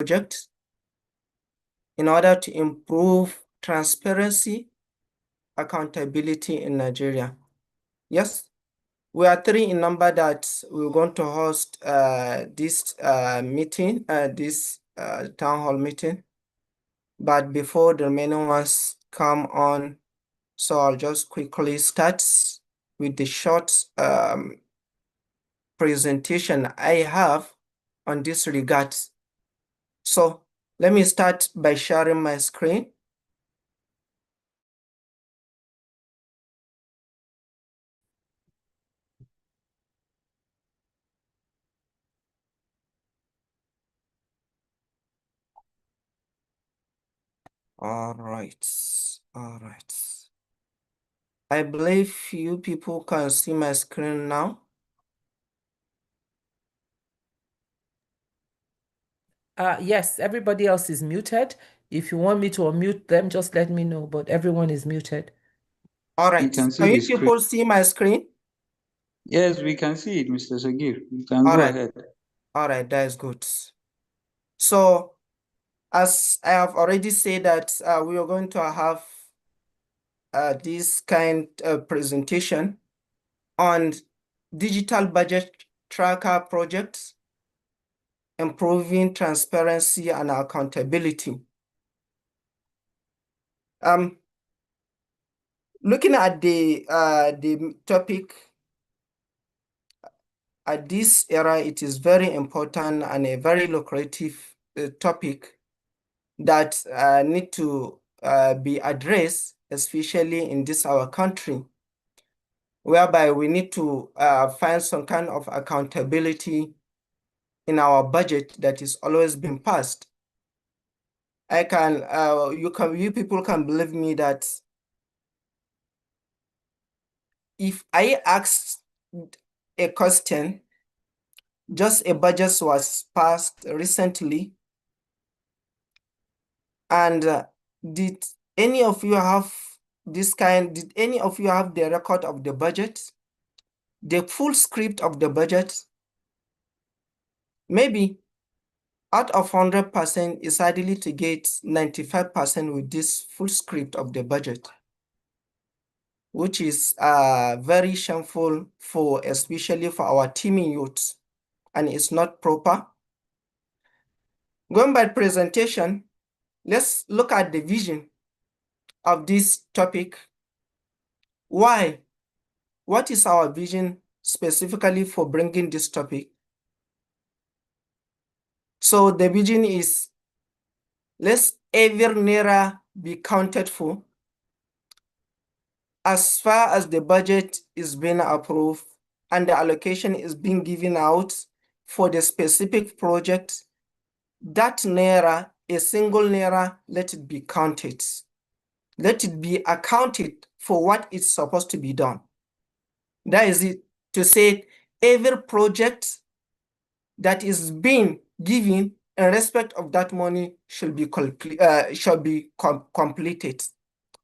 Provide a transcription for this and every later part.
project in order to improve transparency, accountability in Nigeria. Yes, we are 3 in number that we're going to host this meeting, this town hall meeting. But before the remaining ones come on, so I'll just quickly start with the short presentation I have on this regard. So let me start by sharing my screen. All right. I believe you people can see my screen now. Yes, everybody else is muted. If you want me to unmute them, just let me know, but everyone is muted. All right. Can you people see my screen? Yes, we can see it, Mr. Sagir. You can All go right. ahead. All right, that is good. So, as I have already said that we are going to have this kind of presentation on digital budget tracker projects, improving transparency and accountability. Looking at the topic, at this era, it is very important and a very lucrative topic that need to be addressed, especially in this our country, whereby we need to find some kind of accountability in our budget that is always being passed. You people can believe me that if I ask a question, just a budget was passed recently, and did any of you have did any of you have the record of the budget, the full script of the budget? Maybe out of 100% is ideally to get 95% with this full script of the budget, which is very shameful for, especially for our teaming youths, and it's not proper. Going by presentation, let's look at the vision of this topic. Why? What is our vision specifically for bringing this topic? So the vision is, let's every naira be counted for. As far as the budget is being approved and the allocation is being given out for the specific project, that naira, a single naira, let it be counted. Let it be accounted for what is supposed to be done. That is it, to say every project that is being given in respect of that money should be completed.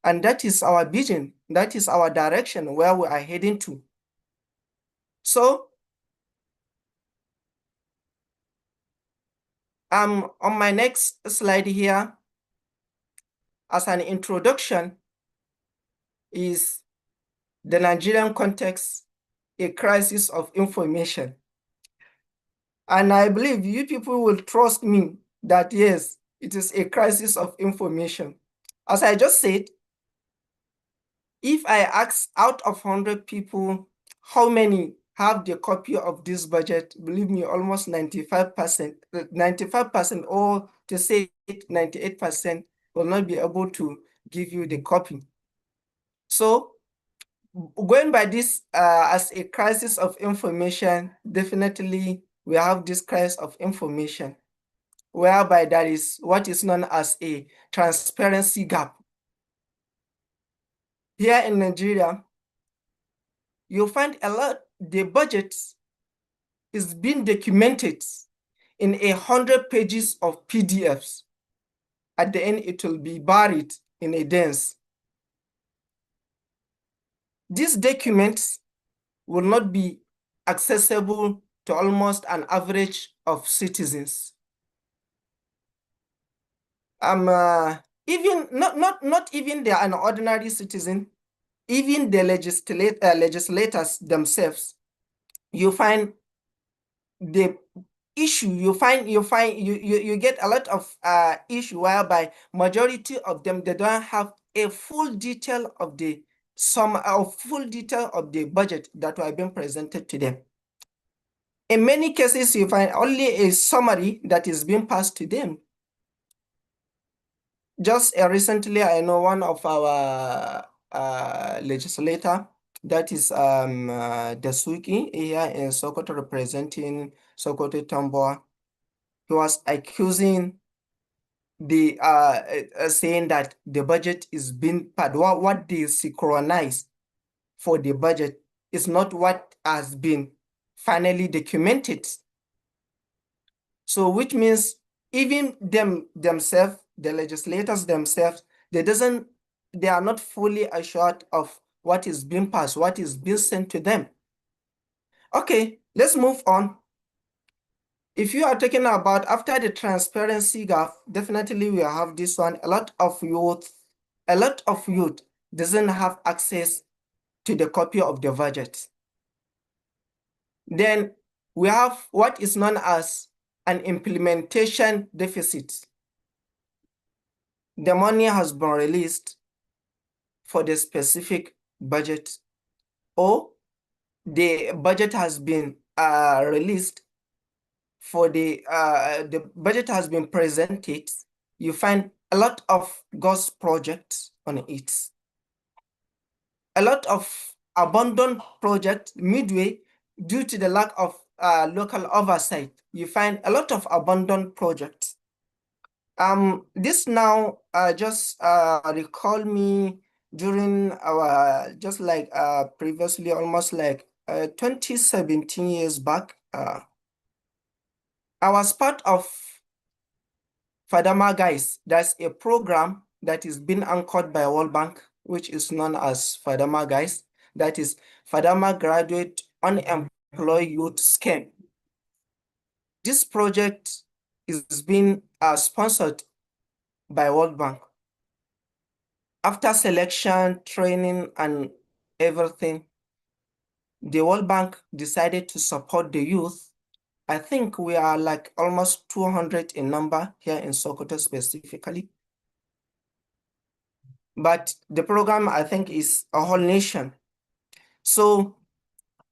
And that is our vision. That is our direction where we are heading to. So, on my next slide here, as an introduction, is the Nigerian context, a crisis of information. And I believe you people will trust me that yes, it is a crisis of information. As I just said, if I ask out of 100 people how many have the copy of this budget, believe me, almost 95%, or to say 98% will not be able to give you the copy. So going by this as a crisis of information, definitely we have this crisis of information, whereby there is what is known as a transparency gap. Here in Nigeria, you'll find a lot, the budget is being documented in 100 pages of PDFs. At the end, it will be buried in a dense. These documents will not be accessible to almost an average of citizens. even not even they are an ordinary citizen, even the legislators themselves, you find the issue, you get a lot of issue whereby majority of them, they don't have a full detail of the full detail of the budget that were being presented to them. In many cases, you find only a summary that is being passed to them. Just recently, I know one of our legislator, that is Dasuki here in Sokoto, representing Sokoto Townhall. He was accusing the saying that the budget is being what they synchronize for the budget is not what has been finally documented. So which means even themselves, the legislators themselves, they are not fully assured of what is being passed, what is being sent to them. Okay, let's move on. If you are talking about after the transparency gap, definitely we have this one. A lot of youth doesn't have access to the copy of the budget. Then we have what is known as an implementation deficit. The money has been released for the specific budget, or the budget has been released for the budget has been presented. You find a lot of ghost projects on it, a lot of abandoned projects midway due to the lack of local oversight. You find a lot of abandoned projects. This now just recall me during our, just like previously, almost like 2017 years back. I was part of Fadama Guys. That's a program that is being anchored by World Bank, which is known as Fadama Guys. That is Fadama Graduate Unemployed Youth Scheme. This project is being sponsored by World Bank. After selection, training, and everything, the World Bank decided to support the youth. I think we are like almost 200 in number here in Sokoto specifically. But the program, I think, is a whole nation. So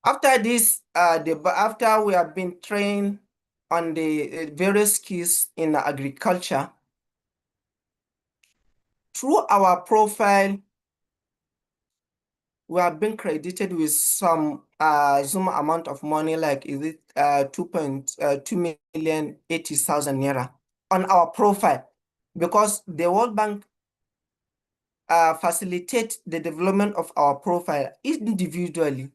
after this, after we have been trained on the various skills in agriculture, through our profile, we have been credited with some Zoom amount of money, like is it 2,280,000 naira on our profile, because the World Bank facilitate the development of our profile individually.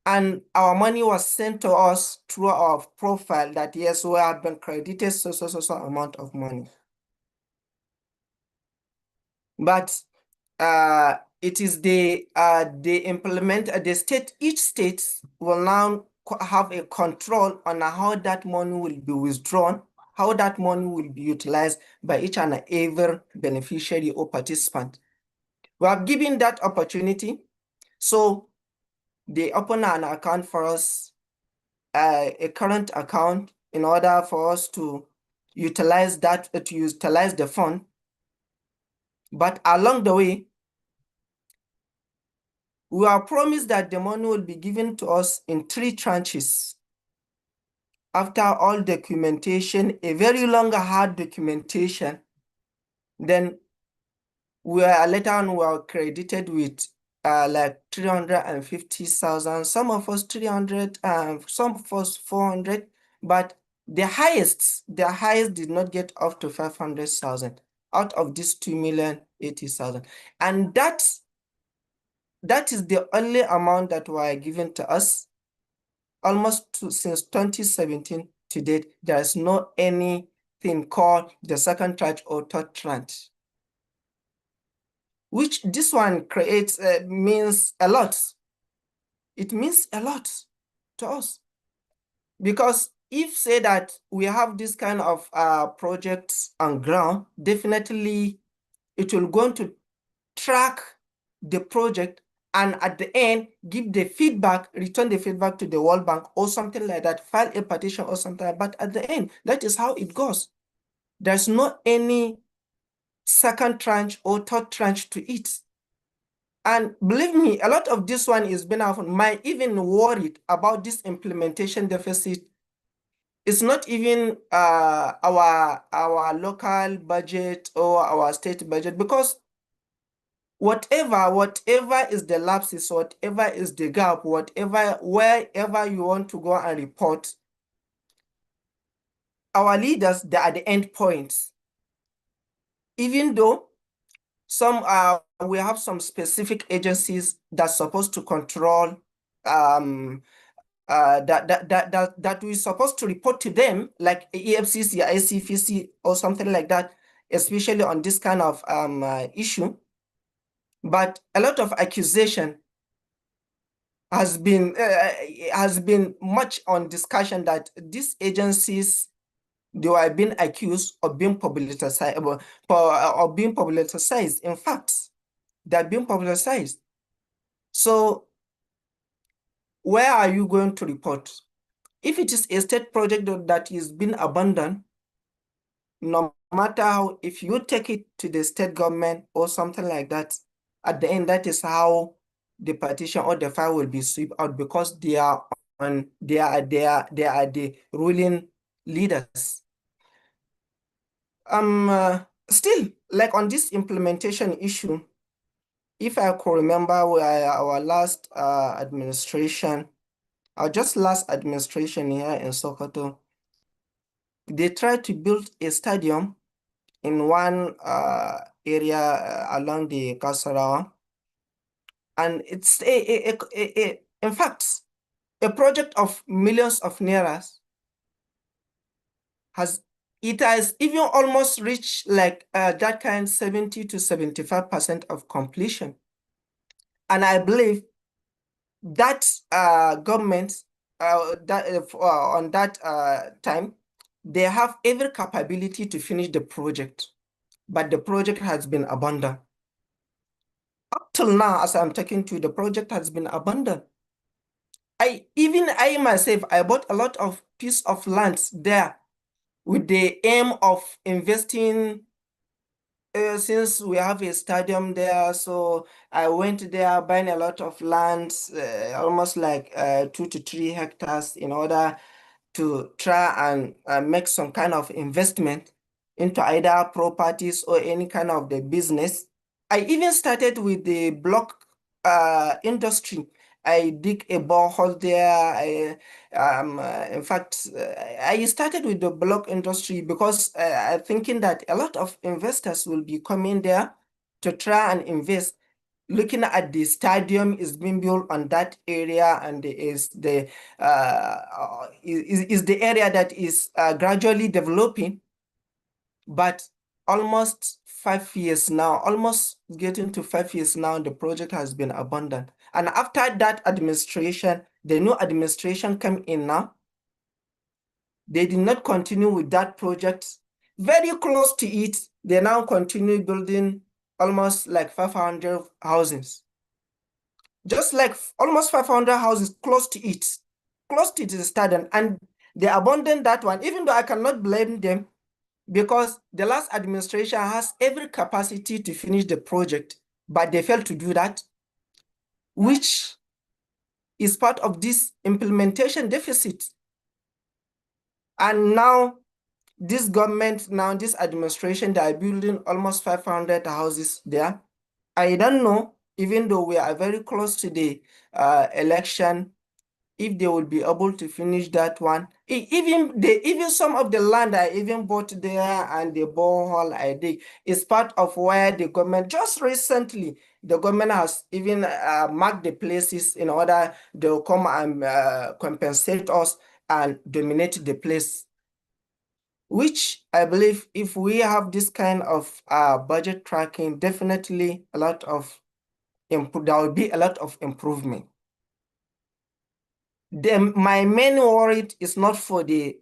And our money was sent to us through our profile that yes, we have been credited so amount of money. But it is they implement the state, each state will now have a control on how that money will be withdrawn, how that money will be utilized by each and every beneficiary or participant. We have given that opportunity. So they open an account for us, a current account, in order for us to utilize that, to utilize the fund. But along the way, we are promised that the money will be given to us in 3 tranches. After all documentation, a very long, hard documentation, then later on we are credited with like 350,000, some of us 300, some of us 400, but the highest did not get up to 500,000 out of this 2,080,000, and that is the only amount that were given to us almost since 2017 to date. There is no anything called the second tranche or third tranche, which this one creates means a lot. It means a lot to us, because if say that we have this kind of projects on ground, definitely it will going to track the project and at the end give the feedback, return the feedback to the World Bank or something like that, file a petition or something like that. But at the end, that is how it goes. There's not any second tranche or third tranche to it. And believe me, a lot of this one is been out. My even worried about this implementation deficit. It's not even our local budget or our state budget, because whatever is the lapses, whatever is the gap, wherever you want to go and report, our leaders, they are the end points. Even though we have some specific agencies that's supposed to control that we're supposed to report to them, like EFCC, ICFC, or something like that, especially on this kind of issue. But a lot of accusation has been much on discussion that these agencies, they are being accused of being politicized, In fact, they're being publicized. So where are you going to report? If it is a state project that is being abandoned, no matter how, if you take it to the state government or something like that, at the end, that is how the petition or the file will be swept out, because they are the ruling leaders. Still, like on this implementation issue, if I could remember our last administration, our just last administration here in Sokoto, they tried to build a stadium in one area along the Kasarawa. And it's in fact, a project of millions of nairas has even almost reached like that kind 70 to 75% of completion. And I believe that government on that time, they have every capability to finish the project, but the project has been abandoned. Up till now, as I'm talking to you, the project has been abandoned. I myself, I bought a lot of piece of land there with the aim of investing, since we have a stadium there. So I went there buying a lot of land, almost like 2 to 3 hectares, in order to try and make some kind of investment into either properties or any kind of the business. I even started with the block industry. I dig a borehole there. In fact, I started with the block industry because I'm thinking that a lot of investors will be coming there to try and invest. Looking at the stadium is being built on that area, and is the area that is gradually developing. But almost 5 years now, almost getting to 5 years now, the project has been abandoned. And after that administration, the new administration came in now. They did not continue with that project. Very close to it, they now continue building almost like 500 houses. Just like almost 500 houses close to the stadium. And they abandoned that one, even though I cannot blame them, because the last administration has every capacity to finish the project, but they failed to do that, which is part of this implementation deficit. And now this government, this administration, they are building almost 500 houses there. I don't know, even though we are very close to the election, if they will be able to finish that one. Even some of the land I even bought there and the borehole I dig is part of where the government, just recently, the government has even marked the places in order to come and compensate us and dominate the place. Which I believe, if we have this kind of budget tracking, definitely there will be a lot of improvement. My main worry is not for the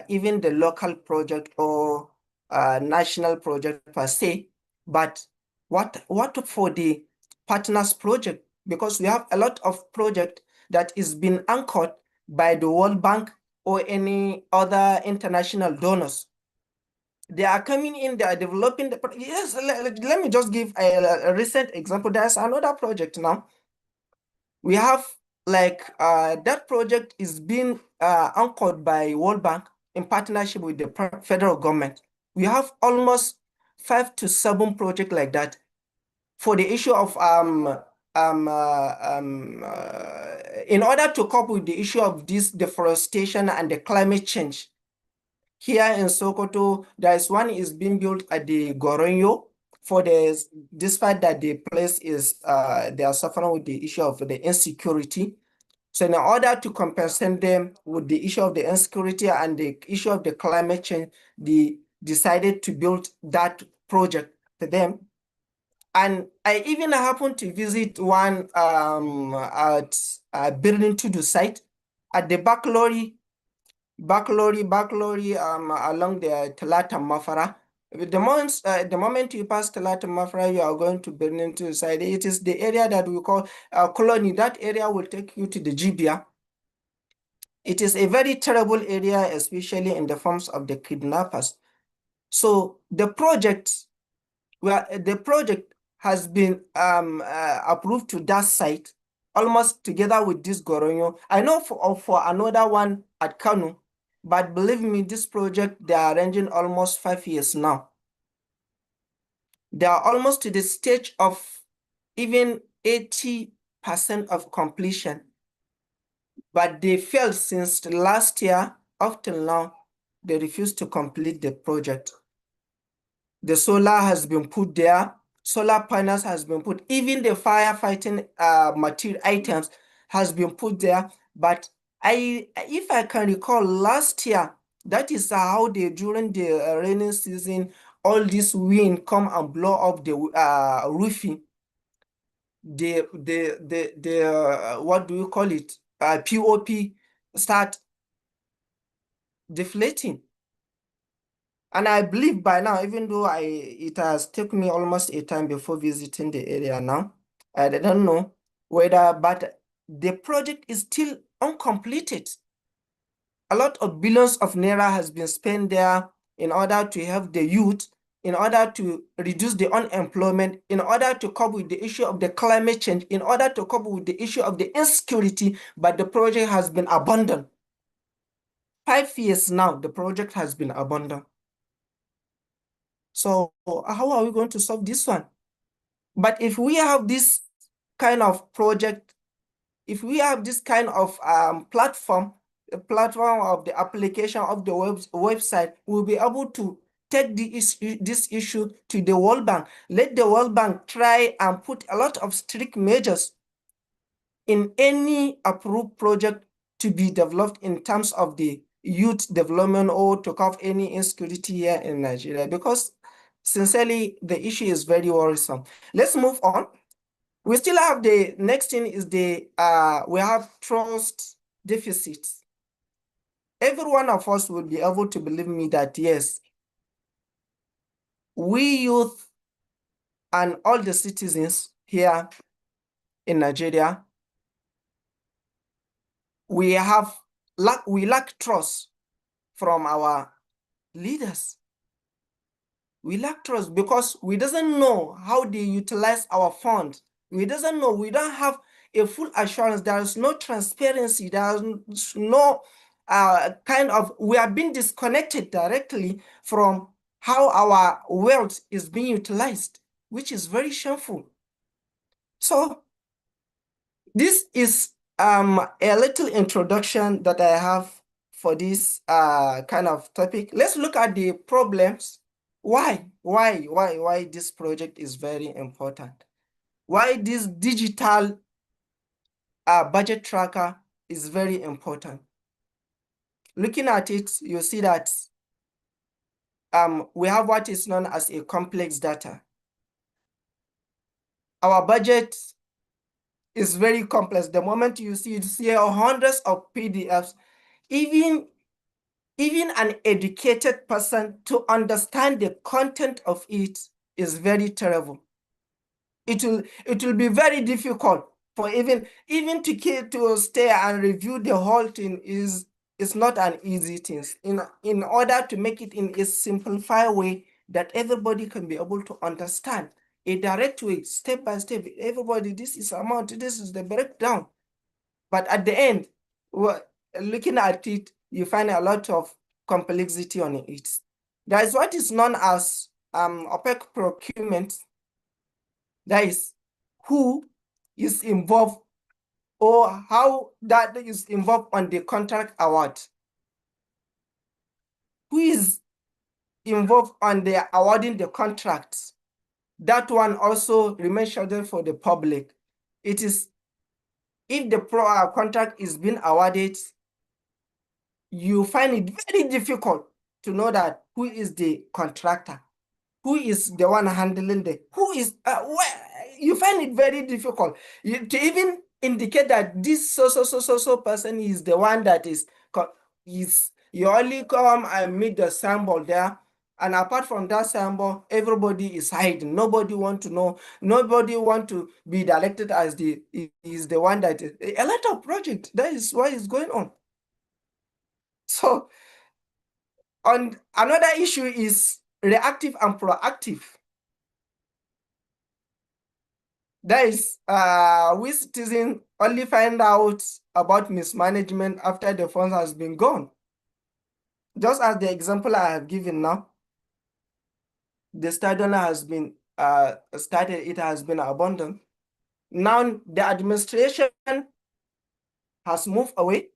even the local project or national project per se, but what for the partners project, because we have a lot of project that is being anchored by the World Bank or any other international donors. They are coming in, they are developing the yes. Let me just give a recent example. There's another project now. We have like that project is being anchored by World Bank in partnership with the federal government. We have almost 5 to 7 projects like that for the issue of in order to cope with the issue of this deforestation and the climate change. Here in Sokoto, there is one is being built at the Goronyo for despite that the place is they are suffering with the issue of the insecurity. So in order to compensate them with the issue of the insecurity and the issue of the climate change, they decided to build that project to them. And I even happened to visit one at Birnin Tudu site at the Bakalori along the Talata Mafara. The moment you pass Talata Mafara, you are going to Birnin Tudu site. It is the area that we call Colony. That area will take you to the Jibia. It is a very terrible area, especially in the forms of the kidnappers. So the project has been approved to that site almost together with this Goronyo. I know for another one at Kanu, but believe me, this project, they are arranging almost 5 years now. They are almost to the stage of even 80% of completion. But they failed since last year up till now. They refused to complete the project. The solar has been put there. Solar panels has been put. Even the firefighting material items has been put there. But if I can recall, last year, that is how during the rainy season, all this wind come and blow up the roofing. What do you call it? POP start deflating. And I believe by now, even though it has taken me almost a time before visiting the area now, I don't know whether, but the project is still uncompleted. A lot of billions of naira has been spent there in order to help the youth, in order to reduce the unemployment, in order to cope with the issue of the climate change, in order to cope with the issue of the insecurity, but the project has been abandoned. 5 years now, the project has been abandoned. So how are we going to solve this one? But if we have this kind of project, if we have this kind of platform, the platform of the application of the website, we'll be able to take this issue to the World Bank. Let the World Bank try and put a lot of strict measures in any approved project to be developed in terms of the youth development or to cover any insecurity here in Nigeria, because sincerely, the issue is very worrisome. Let's move on. We still have the next thing is we have trust deficits. Every one of us will be able to believe me that yes, we youth and all the citizens here in Nigeria, we lack trust from our leaders. We lack trust because we doesn't know how they utilize our funds. We doesn't know. We don't have a full assurance. There is no transparency. There is no we are being disconnected directly from how our wealth is being utilized, which is very shameful. So this is a little introduction that I have for this kind of topic. Let's look at the problems. Why this project is very important? Why this digital budget tracker is very important? Looking at it, you see that we have what is known as a complex data. Our budget is very complex. The moment you see hundreds of PDFs, even an educated person to understand the content of it is very terrible. It will be very difficult for even to stay and review the whole thing is not an easy thing. In order to make it in a simplified way that everybody can be able to understand, a direct way, step by step, everybody, this is amount, this is the breakdown. But at the end, looking at it, you find a lot of complexity on it. There is what is known as opaque procurement. That is who is involved or how that is involved on the contract award. Who is involved on the awarding the contracts? That one also remains shadowed for the public. It is if the contract is being awarded, you find it very difficult to know that who is the contractor, who is the one handling who is, you find it very difficult to even indicate that this so person is the one that is you only come and meet the symbol there. And apart from that symbol, everybody is hiding. Nobody want to know. Nobody want to be directed as the one that is a lot of project. That is what is going on. So, on another issue is reactive and proactive. That is, we citizens only find out about mismanagement after the funds has been gone. Just as the example I have given now, the stadium has been started, it has been abandoned. Now the administration has moved away.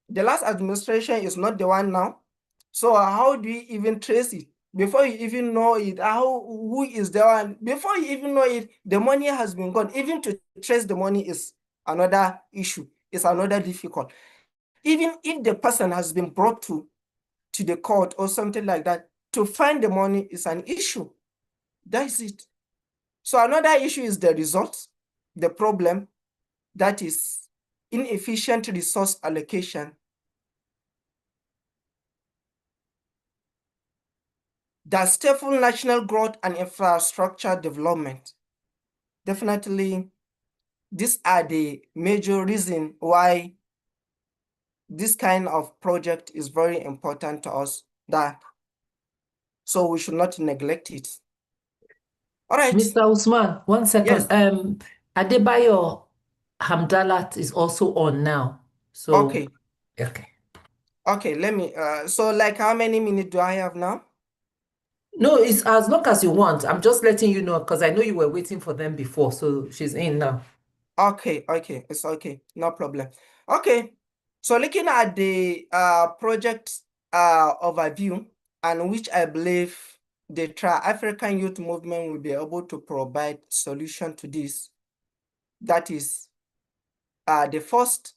The last administration is not the one now. So how do you even trace it? Before you even know it, who is the one? Before you even know it, the money has been gone. Even to trace the money is another issue. It's another difficult. Even if the person has been brought to the court or something like that, to find the money is an issue. That is it. So another issue is the results, the problem, that is inefficient resource allocation. The stifle national growth and infrastructure development. Definitely, these are the major reasons why this kind of project is very important to us. So we should not neglect it. All right. Mr. Usman, 1 second. Yes. Adebayo Hamdalat is also on now. So Okay. Okay. Okay, let me, so like how many minutes do I have now? No, it's as long as you want. I'm just letting you know because I know you were waiting for them before. So she's in now. Okay, it's okay, no problem. Okay, so looking at the project overview, and which I believe the Tri-African Youth Movement will be able to provide solution to this. That is the first,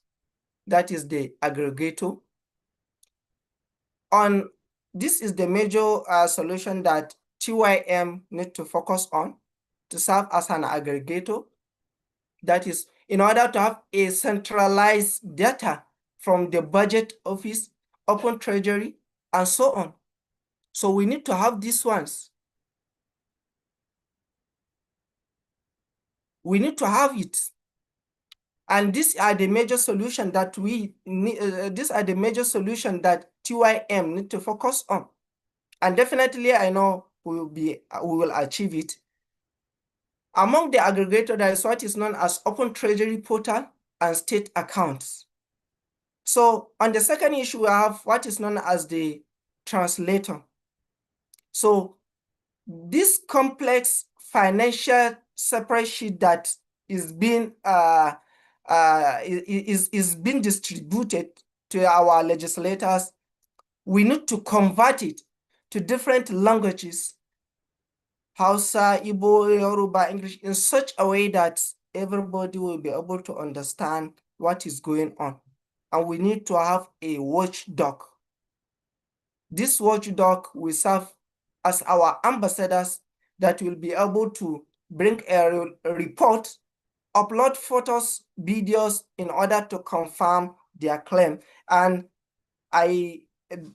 that is the aggregator. This is the major solution that TYM need to focus on to serve as an aggregator. That is, in order to have a centralized data from the budget office, open treasury, and so on. So we need to have these ones. We need to have it. And these are the major solutions that we need. These are the major solutions that TYM need to focus on. And definitely, I know we will achieve it. Among the aggregator, there is what is known as Open Treasury Portal and State Accounts. So on the second issue, we have what is known as the translator. So this complex financial spreadsheet that is being being distributed to our legislators, we need to convert it to different languages, Hausa, Igbo, Yoruba, English, in such a way that everybody will be able to understand what is going on. And we need to have a watchdog. This watchdog will serve as our ambassadors that will be able to bring a report upload photos, videos in order to confirm their claim. And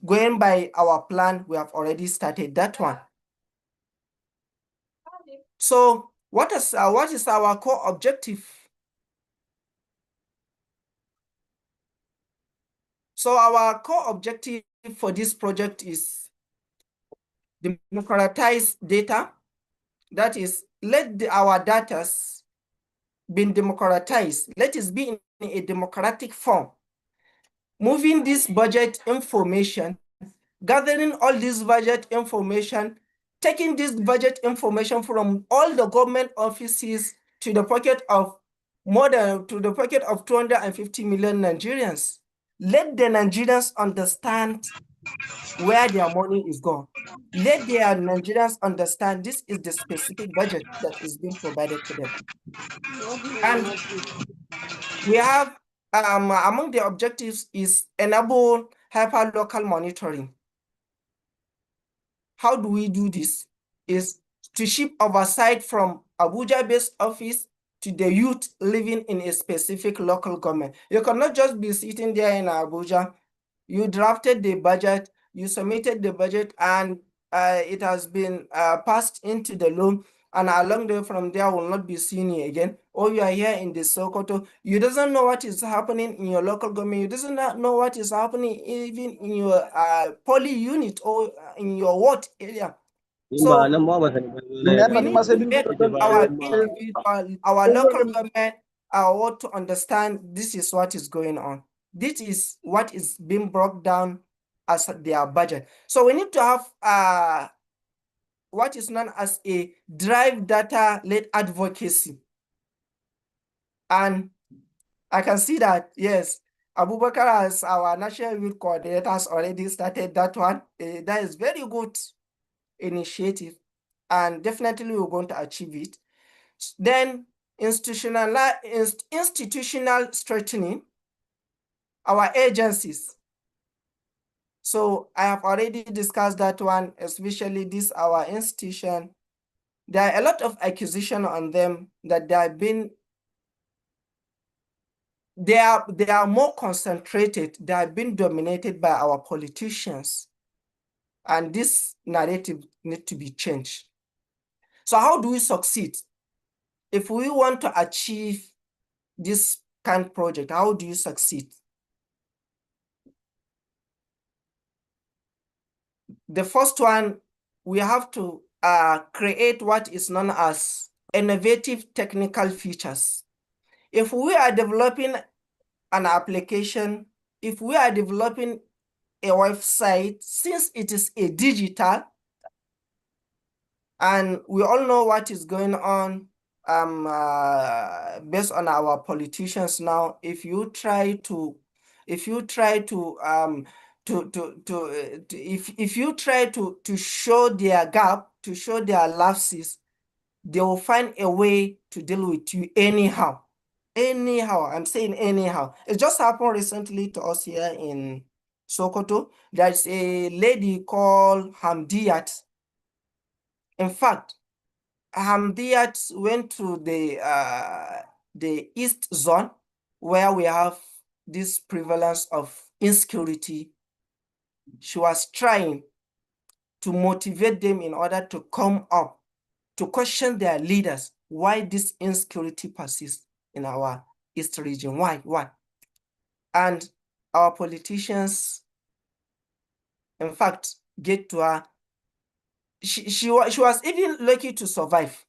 going by our plan, we have already started that one. So what is our core objective? So our core objective for this project is democratize data. That is, let our data be democratized. Let it be in a democratic form. Moving this budget information, gathering all this budget information, taking this budget information from all the government offices to the pocket of 250 million Nigerians. Let the Nigerians understand where their money is going. Let their Nigerians understand this is the specific budget that is being provided to them. And we have, among the objectives is enable hyper-local monitoring. How do we do this? Is to shift oversight from Abuja-based office to the youth living in a specific local government. You cannot just be sitting there in Abuja. You drafted the budget, you submitted the budget, and it has been passed into the loan, and along the way from there will not be seen again. Or you are here in the Sokoto, you doesn't know what is happening in your local government, you doesn't know what is happening even in your poly unit or in your ward area. So we need to make our individual, our local government, our ward to understand this is what is going on. This is what is being brought down as their budget. So we need to have what is known as a drive data-led advocacy. And I can see that, yes, Abubakar, as our national youth coordinator, has already started that one. That is very good initiative, and definitely we're going to achieve it. Then institutional strengthening our agencies. So I have already discussed that one, especially this our institution. There are a lot of acquisition on them that they are more concentrated. They have been dominated by our politicians, and this narrative needs to be changed. So how do we succeed? If we want to achieve this kind of project, how do you succeed? The first one, we have to create what is known as innovative technical features. If we are developing an application, if we are developing a website, since it is a digital, and we all know what is going on based on our politicians now, if you try to show their gap, to show their lapses, they will find a way to deal with you anyhow. Anyhow, I'm saying anyhow. It just happened recently to us here in Sokoto. There's a lady called Hamdiyat. In fact, Hamdiyat went to the East Zone, where we have this prevalence of insecurity. She was trying to motivate them in order to come up, to question their leaders, why this insecurity persists in our East region, why? And our politicians, in fact, get to her. She was even lucky to survive.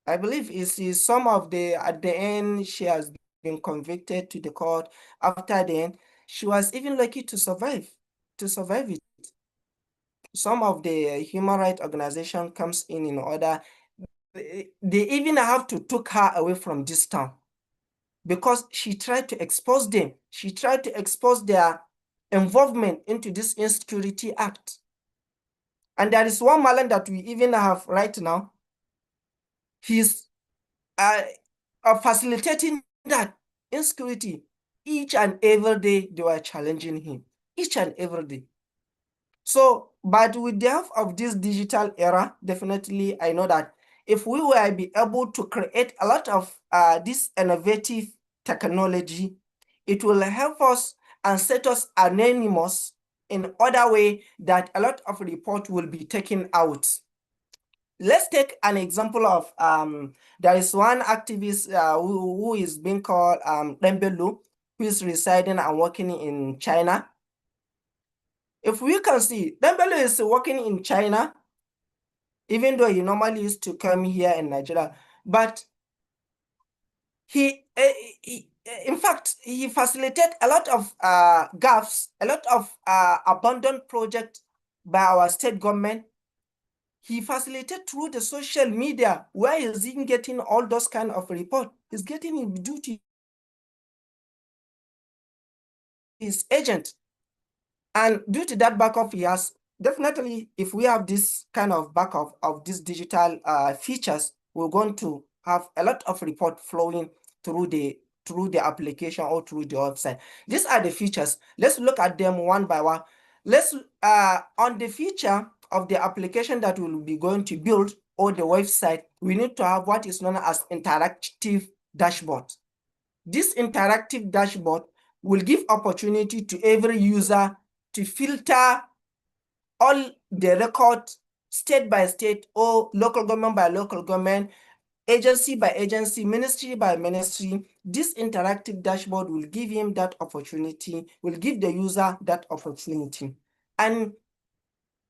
I believe is some of at the end, she has been convicted to the court. After then, she was even lucky to survive it. Some of the human rights organization comes in order. They even have to take her away from this town because she tried to expose them. She tried to expose their involvement into this insecurity act. And there is one Malan that we even have right now. He's facilitating that insecurity. Each and every day they were challenging him. Each and every day. So, but with the help of this digital era, definitely I know that if we will be able to create a lot of this innovative technology, it will help us and set us anonymous in other way that a lot of report will be taken out. Let's take an example of there is one activist who is being called Dembelu, who is residing and working in China. If we can see, Dembelu is working in China, even though he normally used to come here in Nigeria, but he in fact, he facilitated a lot of gaps, a lot of abandoned projects by our state government. He facilitated through the social media. Where is he getting all those kind of report? He's getting it due to his agent. And due to that backup he has, definitely, if we have this kind of backup of these digital features, we're going to have a lot of report flowing through the application or through the website. These are the features. Let's look at them one by one. Let's on the feature of the application that we'll be going to build or the website, we need to have what is known as interactive dashboard. This interactive dashboard will give opportunity to every user to filter all the records state by state or local government by local government, agency by agency, ministry by ministry. This interactive dashboard will give him that opportunity, will give the user that opportunity. And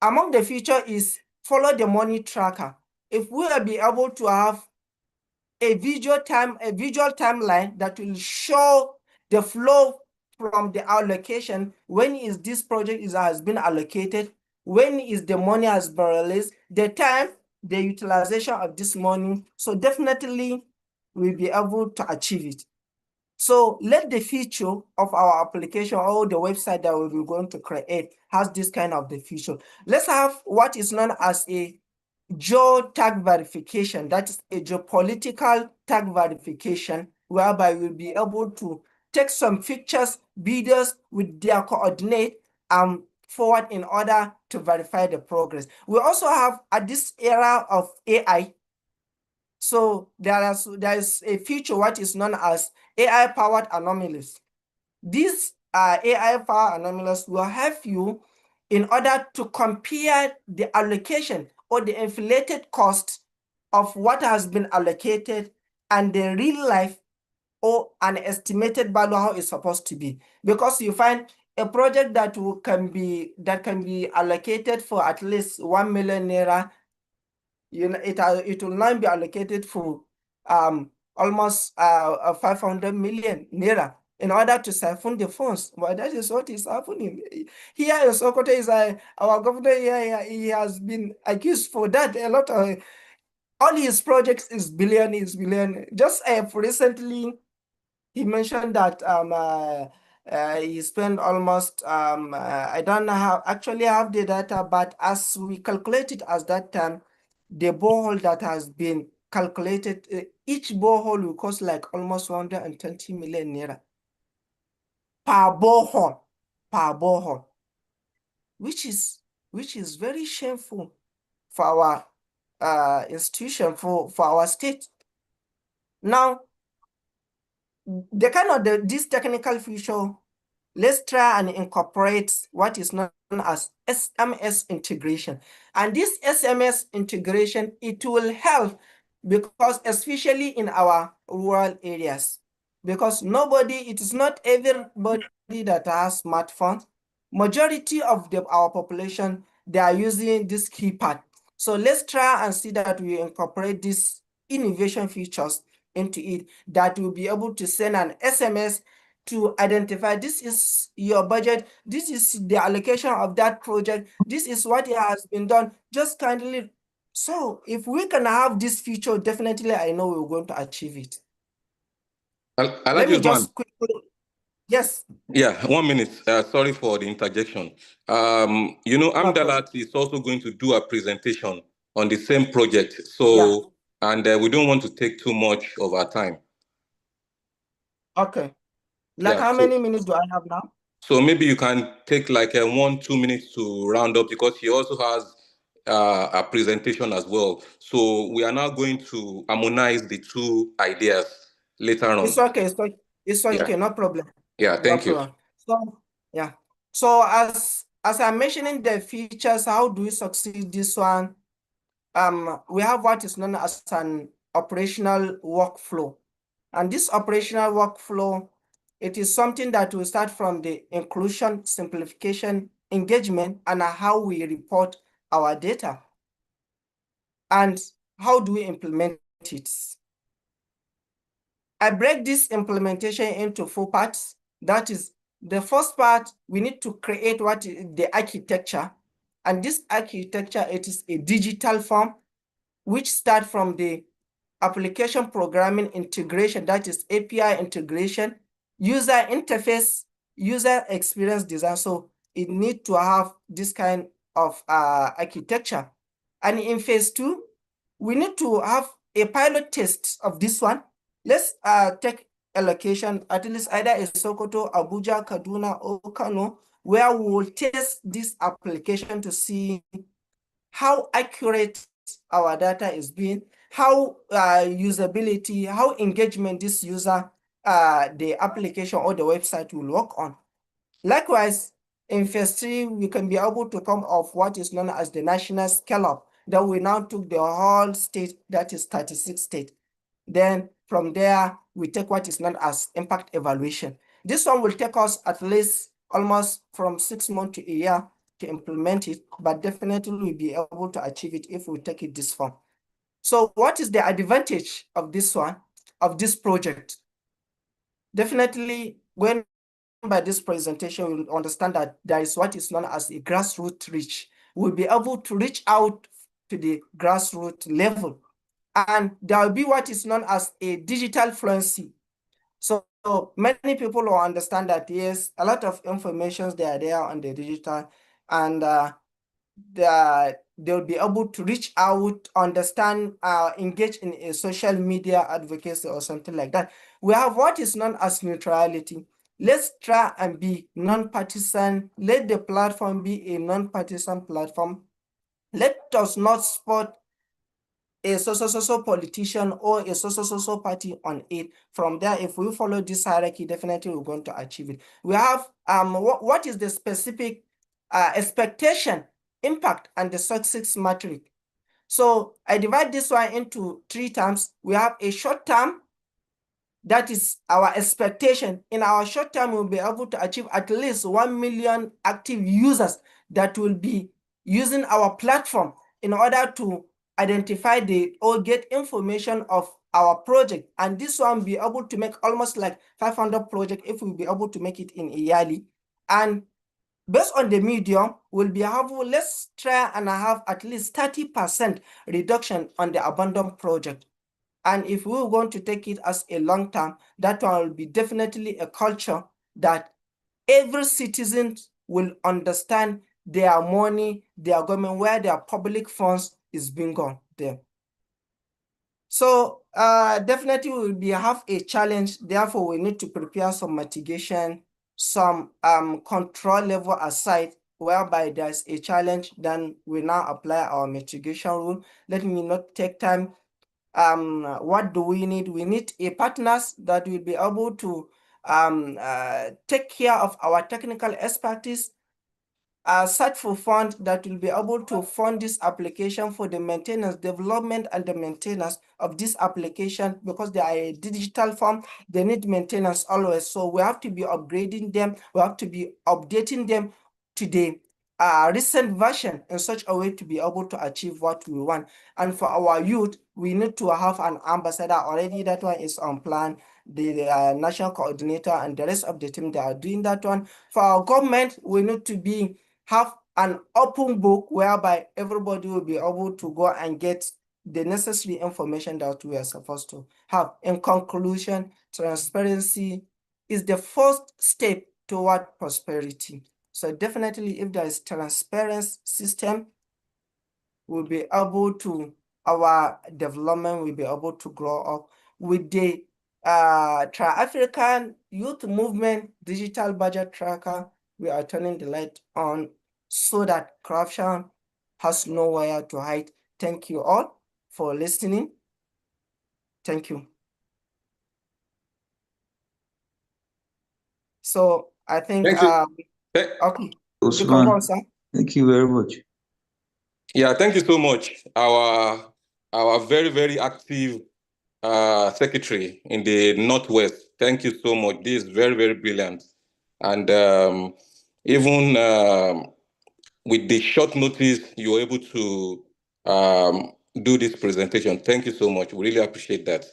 among the feature is follow the money tracker. If we will be able to have a visual timeline that will show the flow from the allocation, when is this project has been allocated, when is the money has been released, the time, the utilization of this money. So definitely we'll be able to achieve it. So let the feature of our application or the website that we're going to create has this kind of the feature. Let's have what is known as a geo-tag verification. That is a geopolitical tag verification, whereby we'll be able to take some pictures, videos with their coordinate and forward in order to verify the progress. We also have at this era of AI, so there is a feature what is known as AI-powered anomalies. These AI-powered anomalies will help you in order to compare the allocation or the inflated cost of what has been allocated and the real life or an estimated value how it's supposed to be. Because you find a project that can be allocated for at least 1 million naira, it will now be allocated for almost 500 million naira in order to siphon the funds. But that is what is happening. Here in Sokoto, our governor here, he has been accused for that. A lot of, all his projects is billion. Just recently, he mentioned that he spent almost, I don't know how, actually have the data, but as we calculated as that time, the borehole that has been calculated, each borehole will cost like almost 120 million naira per borehole, which is very shameful for our institution, for our state. Now, the kind of this technical feature, let's try and incorporate what is known as SMS integration. And this SMS integration, it will help because especially in our rural areas, because it is not everybody that has smartphones. Majority of our population, they are using this keypad. So let's try and see that we incorporate these innovation features into it that will be able to send an SMS to identify this is your budget, this is the allocation of that project, this is what has been done, just kindly. So if we can have this feature, definitely I know we're going to achieve it. Let me just quickly, yes. Yeah, 1 minute. Sorry for the interjection. Amdalat is also going to do a presentation on the same project. So, yeah. And we don't want to take too much of our time. Okay. Like how many minutes do I have now? So maybe you can take like 1-2 minutes to round up because he also has a presentation as well. So we are now going to harmonize the two ideas later on. It's okay. It's okay. Yeah. No problem. Yeah, No thank you. problem. So yeah. So as I'm mentioning the features, how do we succeed this one? We have what is known as an operational workflow. And this operational workflow, it is something that will start from the inclusion, simplification, engagement, and how we report our data. And how do we implement it? I break this implementation into 4 parts. That is, the first part, we need to create what is the architecture. And this architecture, it is a digital form, which start from the application programming integration, that is API integration, user interface, user experience design. So it need to have this kind of architecture. And in phase 2, we need to have a pilot test of this one. Let's take a location, at least either in Sokoto, Abuja, Kaduna, or Kano, where we will test this application to see how accurate our data is being, how usability, how engagement this user, the application or the website will work on. Likewise, in phase 3, we can be able to come off what is known as the national scale-up, that we now took the whole state, that is 36 states. Then from there, we take what is known as impact evaluation. This one will take us at least almost from 6 months to a year to implement it, but definitely we'll be able to achieve it if we take it this form. So what is the advantage of this one, of this project? Definitely, when by this presentation, we'll understand that there is what is known as a grassroots reach. We'll be able to reach out to the grassroots level. And there will be what is known as a digital fluency. So many people will understand that, yes, a lot of information they are there on the digital, and they'll be able to reach out, understand, engage in a social media advocacy or something like that. We have what is known as neutrality. Let's try and be non-partisan. Let the platform be a non-partisan platform. Let us not support a so politician or a so party on it. From there, if we follow this hierarchy, definitely we're going to achieve it. We have what is the specific expectation, impact, and the success metric. So I divide this one into 3 terms. We have a short term, that is our expectation. In our short term, we'll be able to achieve at least 1 million active users that will be using our platform in order to identify or get information of our project. And this one will be able to make almost like 500 projects if we'll be able to make it in a yearly. And based on the medium, we'll be able, let's try and have at least 30% reduction on the abandoned project. And if we're going to take it as a long term, that one will be definitely a culture that every citizen will understand their money, their government, where their public funds is being gone there. So definitely we will have a challenge. Therefore, we need to prepare some mitigation, some control level aside, whereby there's a challenge, then we now apply our mitigation rule. Let me not take time. What do we need? We need a partners that will be able to take care of our technical expertise, search for funds that will be able to fund this application for the maintenance, development, and the maintenance of this application, because they are a digital form. They need maintenance always. So we have to be upgrading them. We have to be updating them to the recent version in such a way to be able to achieve what we want. And for our youth, we need to have an ambassador already. That one is on plan. The national coordinator and the rest of the team, they are doing that one. For our government, we need to have an open book whereby everybody will be able to go and get the necessary information that we are supposed to have. In conclusion, transparency is the first step toward prosperity. So definitely, if there is transparent system, we'll be able to, our development will be able to grow up. With the Tri-African Youth Movement Digital Budget Tracker, we are turning the light on so that corruption has nowhere to hide. Thank you all for listening. Thank you. So I think, Thank you. okay, you can go on, sir. Thank you very much. Yeah, thank you so much. Our very, very active secretary in the Northwest. Thank you so much. This is very, very brilliant. And even with the short notice, you were able to do this presentation. Thank you so much. We really appreciate that.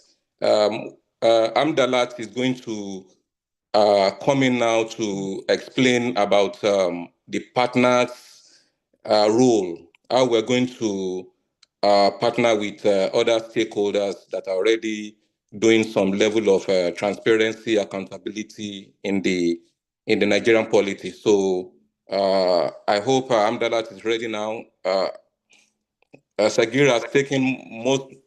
Amdalat is going to come in now to explain about the partners' role, how we're going to partner with other stakeholders that are already doing some level of transparency, accountability in the Nigerian polity. So I hope Amdalat is ready now. Sagir has taken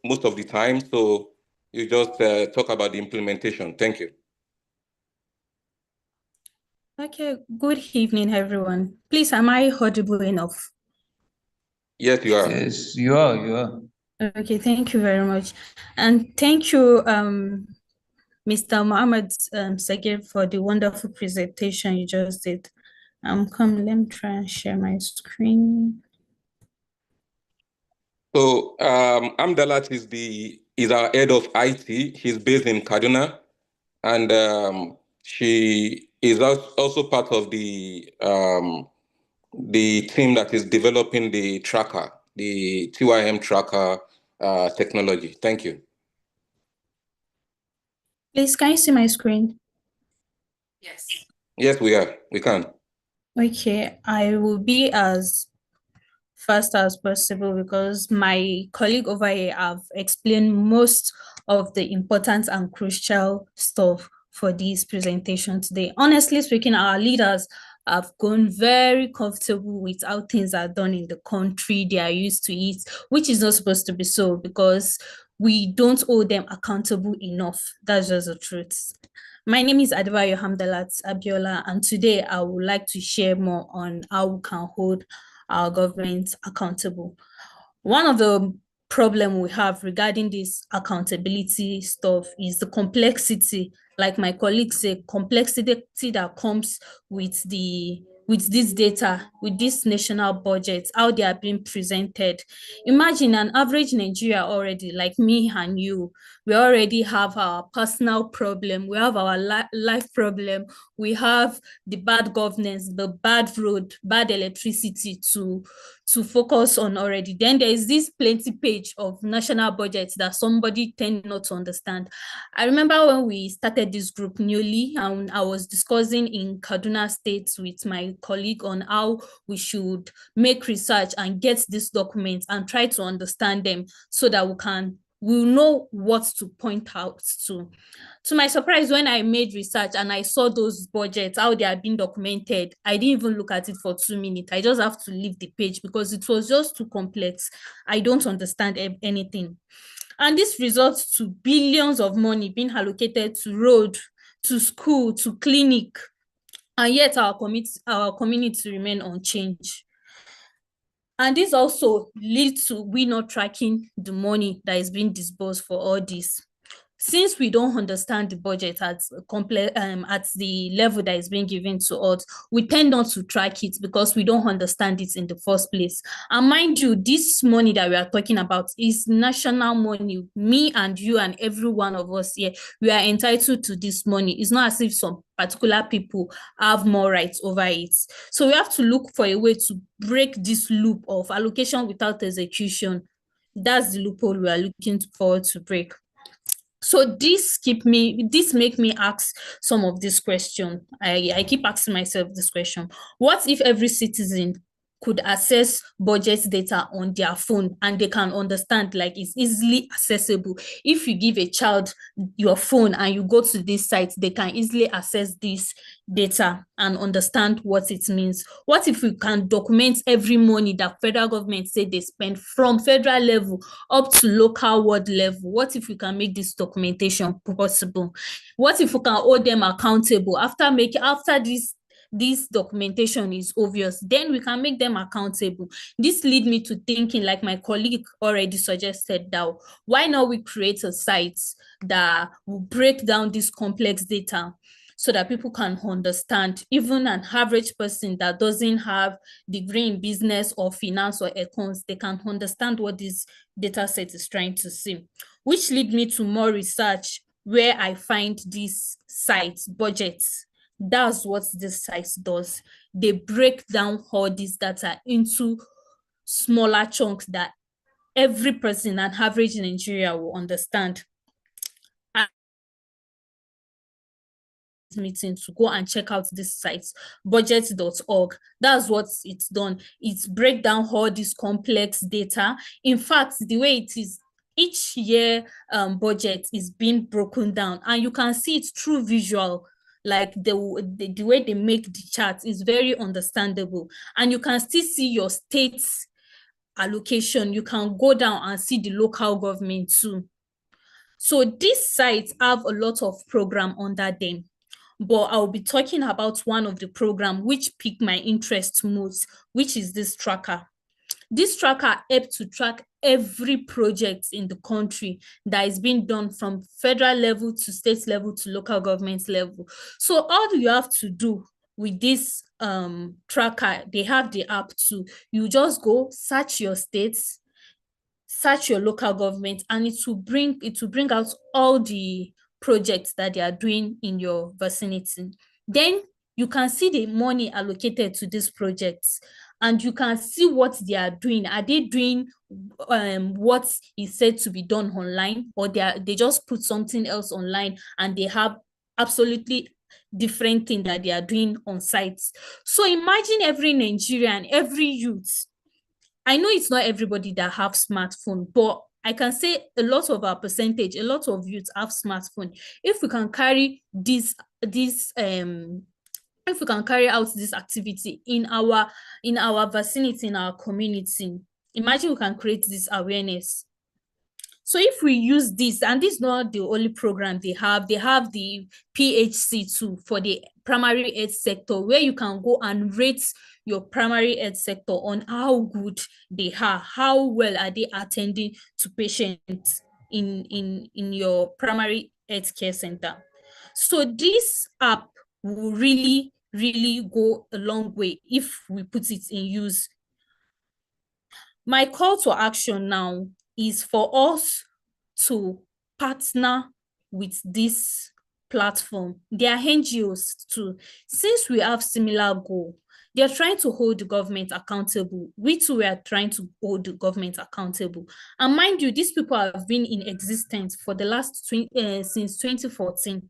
most of the time, so you just talk about the implementation. Thank you. Okay, good evening, everyone. Please, am I audible enough? Yes, you are. Yes, you are. You are. Okay, thank you very much. And thank you, Mr. Mohammed Sagir, for the wonderful presentation you just did. Come, let me try and share my screen. So Amdalat is our head of IT. She's based in Kaduna, and she is also part of the team that is developing the tracker, the TYM tracker technology. Thank you. Please, can you see my screen? Yes. Yes, we can. Okay, I will be as fast as possible because my colleague over here have explained most of the important and crucial stuff for this presentation today. Honestly speaking, our leaders have gone very comfortable with how things are done in the country. They are used to it, which is not supposed to be so because we don't hold them accountable enough. That's just the truth. My name is Adebayo Hamdalat Abiola, and today I would like to share more on how we can hold our government accountable. One of the problem we have regarding this accountability stuff is the complexity, like my colleagues say, complexity that comes with this data, with this national budget, how they are being presented. Imagine an average Nigeria already, like me and you, we already have our personal problem, we have our life problem, we have the bad governance, the bad road, bad electricity to focus on already. Then there is this plenty page of national budgets that somebody tend not to understand. I remember when we started this group newly, and I was discussing in Kaduna State with my colleague on how we should make research and get these documents and try to understand them so that we'll know what to point out to. To my surprise, when I made research and I saw those budgets, how they are being documented, I didn't even look at it for 2 minutes. I just have to leave the page because it was just too complex. I don't understand anything. And this results to billions of money being allocated to road, to school, to clinic, and yet our community remain unchanged. And this also leads to we not tracking the money that is being disbursed for all this. Since we don't understand the budget at the level that is being given to us, we tend not to track it because we don't understand it in the first place. And mind you, this money that we are talking about is national money. Me and you and every one of us here, we are entitled to this money. It's not as if some particular people have more rights over it. So we have to look for a way to break this loop of allocation without execution. That's the loophole we are looking forward to break. So this make me ask some of this question. I keep asking myself this question. What if every citizen could access budget data on their phone and they can understand, like it's easily accessible? If you give a child your phone and you go to this site, they can easily access this data and understand what it means. What if we can document every money that federal government say they spend from federal level up to local ward level? What if we can make this documentation possible? What if we can hold them accountable after this this documentation is obvious, then we can make them accountable. This lead me to thinking, like my colleague already suggested, that why not we create a site that will break down this complex data so that people can understand, even an average person that doesn't have degree in business or finance or accounts, they can understand what this data set is trying to see, which lead me to more research where I find these sites, budgets. That's what this site does. They break down all this data into smaller chunks that every person, an average in Nigeria, will understand. Meeting to go and check out this site, budget.org. That's what it's done. It's break down all this complex data. In fact, the way it is, each year budget is being broken down, and you can see it through visual. Like the way they make the charts is very understandable, and you can still see your state's allocation. You can go down and see the local government too. So these sites have a lot of program under them, but I'll be talking about one of the program which piqued my interest most, which is this tracker. This tracker helps to track every project in the country that is being done from federal level to state level to local government level. So all you have to do with this tracker, they have the app too. You just go search your states, search your local government, and it will bring out all the projects that they are doing in your vicinity. Then you can see the money allocated to these projects, and you can see what they are doing. Are they doing what is said to be done online, or they just put something else online and they have absolutely different thing that they are doing on sites? So imagine every Nigerian, every youth. I know it's not everybody that have smartphone, but I can say a lot of our percentage, a lot of youth have smartphone. If we can carry if we can carry out this activity in our vicinity, in our community, imagine we can create this awareness. So if we use this, and this is not the only program they have the PHC too for the primary health sector, where you can go and rate your primary health sector on how good they are, how well are they attending to patients in your primary health care center. So this app will really, really go a long way if we put it in use. My call to action now is for us to partner with this platform. There are NGOs too. Since we have similar goal, they are trying to hold the government accountable. We too are trying to hold the government accountable. And mind you, these people have been in existence for the last since 2014.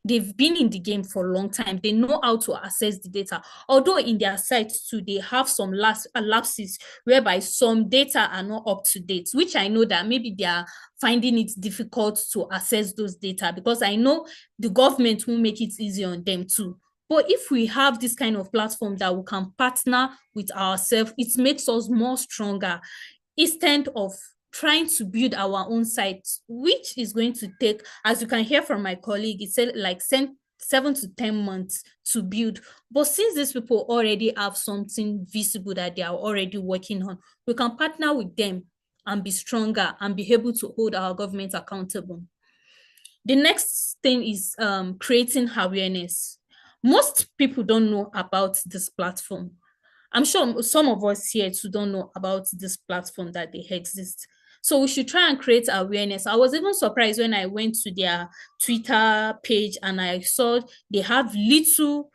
They've been in the game for a long time. They know how to access the data. Although in their sites too, they have some lapses whereby some data are not up to date, which I know that maybe they are finding it difficult to access those data, because I know the government will make it easy on them too. But if we have this kind of platform that we can partner with ourselves, it makes us more stronger, instead of trying to build our own site, which is going to take, as you can hear from my colleague, it said like 7 to 10 months to build. But since these people already have something visible that they are already working on, we can partner with them and be stronger and be able to hold our government accountable. The next thing is creating awareness. Most people don't know about this platform. I'm sure some of us here too don't know about this platform, that they exist. So we should try and create awareness. I was even surprised when I went to their Twitter page and I saw they have little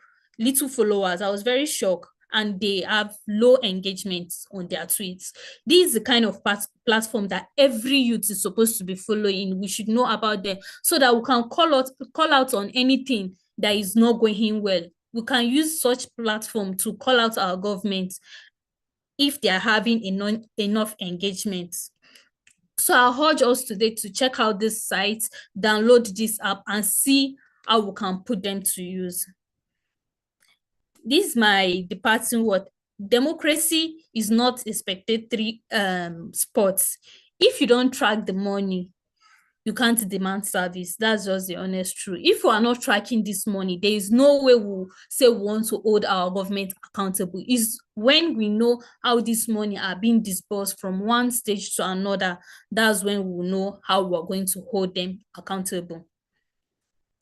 followers. I was very shocked, and they have low engagement on their tweets. This is the kind of platform that every youth is supposed to be following. We should know about them so that we can call out on anything that is not going well. We can use such platform to call out our government if they are having enough engagement. So I urge us today to check out this site, download this app, and see how we can put them to use. This is my departing word. Democracy is not a spectatory sport. If you don't track the money, you can't demand service. That's just the honest truth. If we are not tracking this money, there is no way we'll say we want to hold our government accountable. Is when we know how this money are being disbursed from one stage to another, that's when we'll know how we're going to hold them accountable.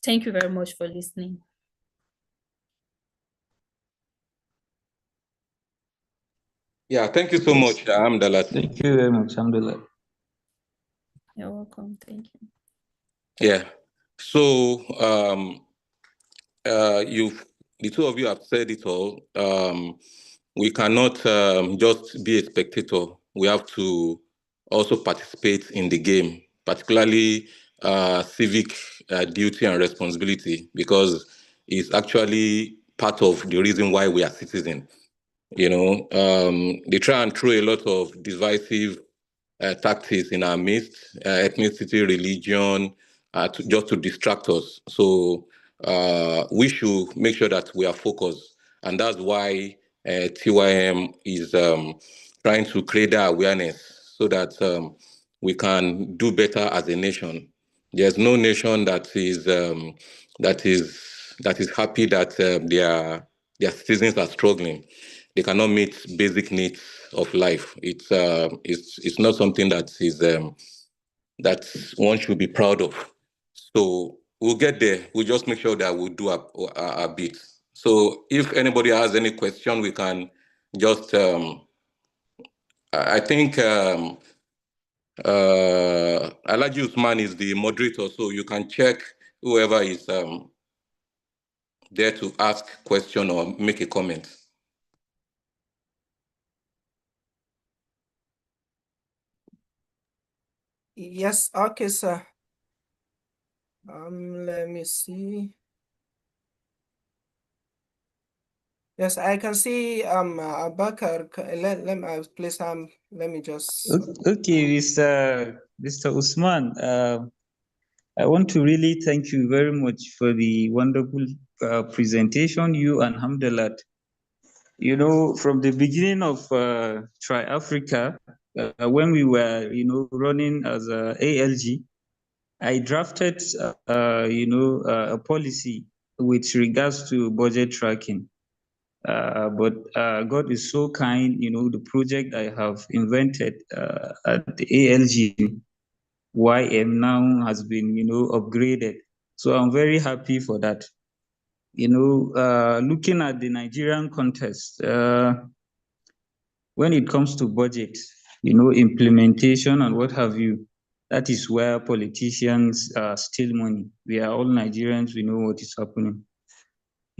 Thank you very much for listening. Yeah, thank you so much, Amdalat. Thank you very much, Alhamdulillah. You're welcome. Thank you. Yeah. So the two of you have said it all. We cannot just be a spectator. We have to also participate in the game, particularly civic duty and responsibility, because it's actually part of the reason why we are citizens. You know, they try and throw a lot of divisive tactics in our midst, ethnicity, religion, just to distract us. So we should make sure that we are focused. And that's why TYM is trying to create that awareness so that we can do better as a nation. There's no nation that is happy that their citizens are struggling. They cannot meet basic needs of life. It's not something that is that one should be proud of. So we'll get there. We'll just make sure that we'll do a bit. So if anybody has any question, we can just I think Alhaji Usman is the moderator, so you can check whoever is there to ask question or make a comment. Yes, okay, sir. Let me see. Yes, I can see Abakar. Let me please let me just Okay, Mr. Usman, I want to really thank you very much for the wonderful presentation, you and Hamdalat. You know, from the beginning of Tri-Africa, when we were, running as a ALG, I drafted, a policy with regards to budget tracking. But God is so kind, the project I have invented at the ALG YM now has been, upgraded. So I'm very happy for that. Looking at the Nigerian context, when it comes to budget, implementation and what have you, that is where politicians steal money. We are all Nigerians, we know what is happening.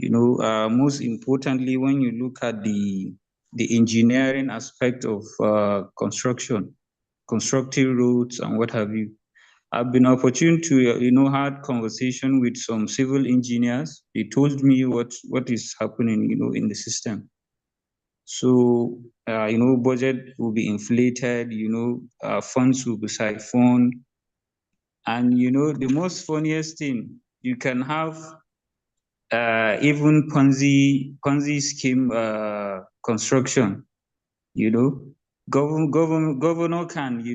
Most importantly, when you look at the engineering aspect of construction, constructing roads and what have you, I've been opportune to, had conversation with some civil engineers. They told me what is happening, in the system. So, budget will be inflated, funds will be siphoned. And, the most funniest thing, you can have even Ponzi scheme construction, governor can,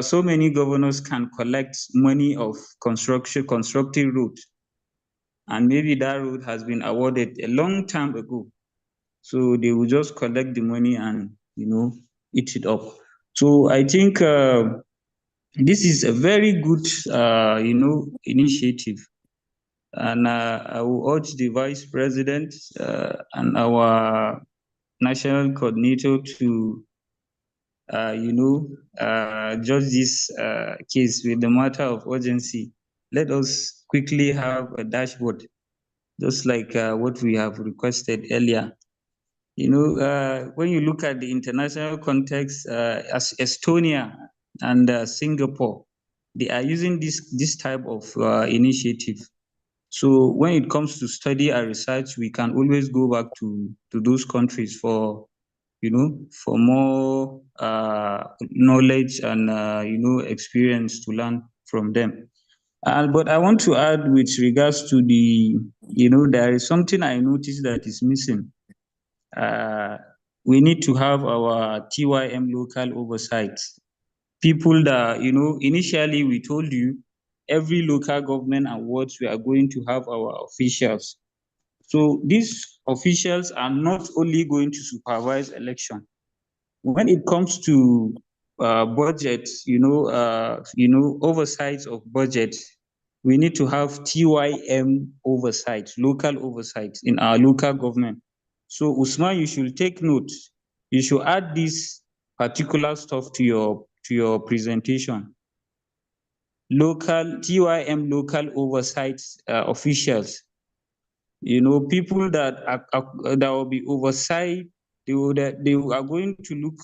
so many governors can collect money of constructing route, and maybe that road has been awarded a long time ago. So they will just collect the money and, eat it up. So I think this is a very good, initiative. And I will urge the Vice President and our national coordinator to, judge this case with the matter of urgency. Let us quickly have a dashboard, just like what we have requested earlier. When you look at the international context, as Estonia and Singapore, they are using this type of initiative. So when it comes to study and research, we can always go back to those countries for, for more knowledge and, experience to learn from them. But I want to add with regards to the, there is something I noticed that is missing. We need to have our TYM local oversight. people that, initially we told you every local government and wards we are going to have our officials. So these officials are not only going to supervise election. When it comes to budget, oversight of budget, we need to have TYM oversight, local oversight in our local government. So Usman, you should take note. You should add this particular stuff to your presentation. Local TYM, local oversight officials. People that will be oversight. They are going to look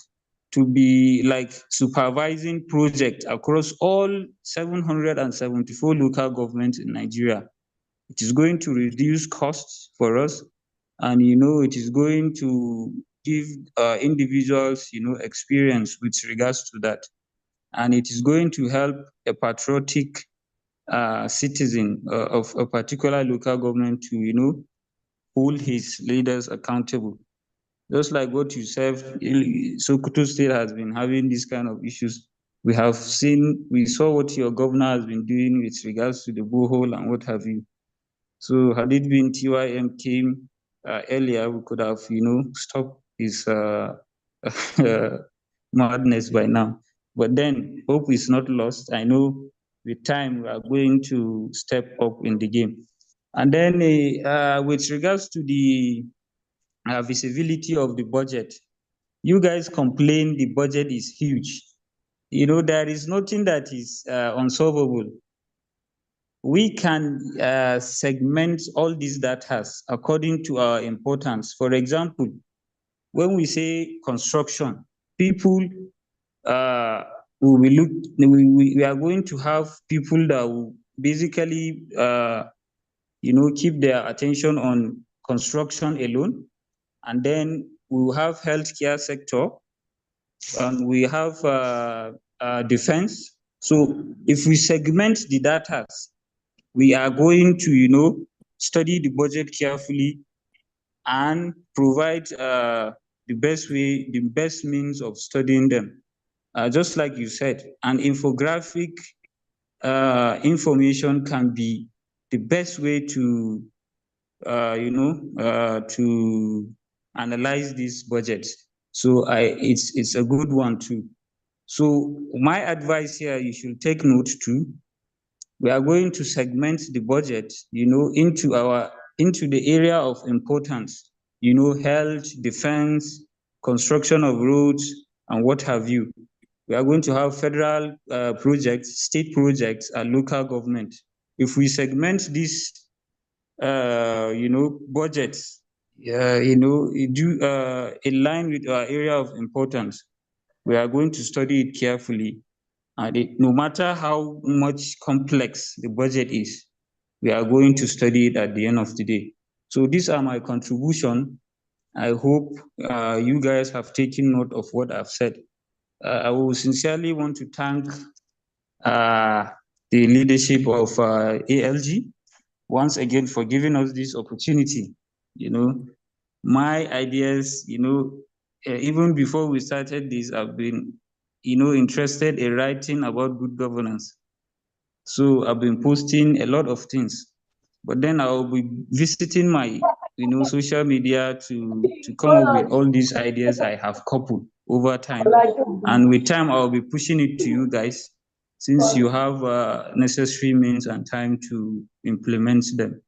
to be like supervising projects across all 774 local governments in Nigeria. It is going to reduce costs for us, and it is going to give individuals experience with regards to that, and it is going to help a patriotic citizen of a particular local government to hold his leaders accountable. Just like what you said, Sokoto State has been having these kind of issues. We saw what your governor has been doing with regards to the borehole and what have you. So had it been TYM came earlier, we could have, stopped his madness by now. But then hope is not lost. I know with time we are going to step up in the game. And then with regards to the visibility of the budget, you guys complain the budget is huge. There is nothing that is unsolvable. We can segment all these data according to our importance. For example, when we say construction, people we are going to have people that will basically keep their attention on construction alone, and then we will have healthcare sector, and we have defense. So if we segment the data, we are going to study the budget carefully and provide the best means of studying them. Just like you said, an infographic information can be the best way to to analyze this budget. So it's a good one too. So my advice here, you should take note too. We are going to segment the budget, into the area of importance, health, defense, construction of roads, and what have you. We are going to have federal projects, state projects, and local government. If we segment this, budgets, in line with our area of importance, we are going to study it carefully. And no matter how much complex the budget is, we are going to study it at the end of the day. So these are my contribution. I hope you guys have taken note of what I've said. I will sincerely want to thank the leadership of ALG once again for giving us this opportunity. My ideas, even before we started this, I've been, interested in writing about good governance. So I've been posting a lot of things, but then I'll be visiting my, social media to come up with all these ideas I have coupled over time. And with time, I'll be pushing it to you guys, since you have necessary means and time to implement them.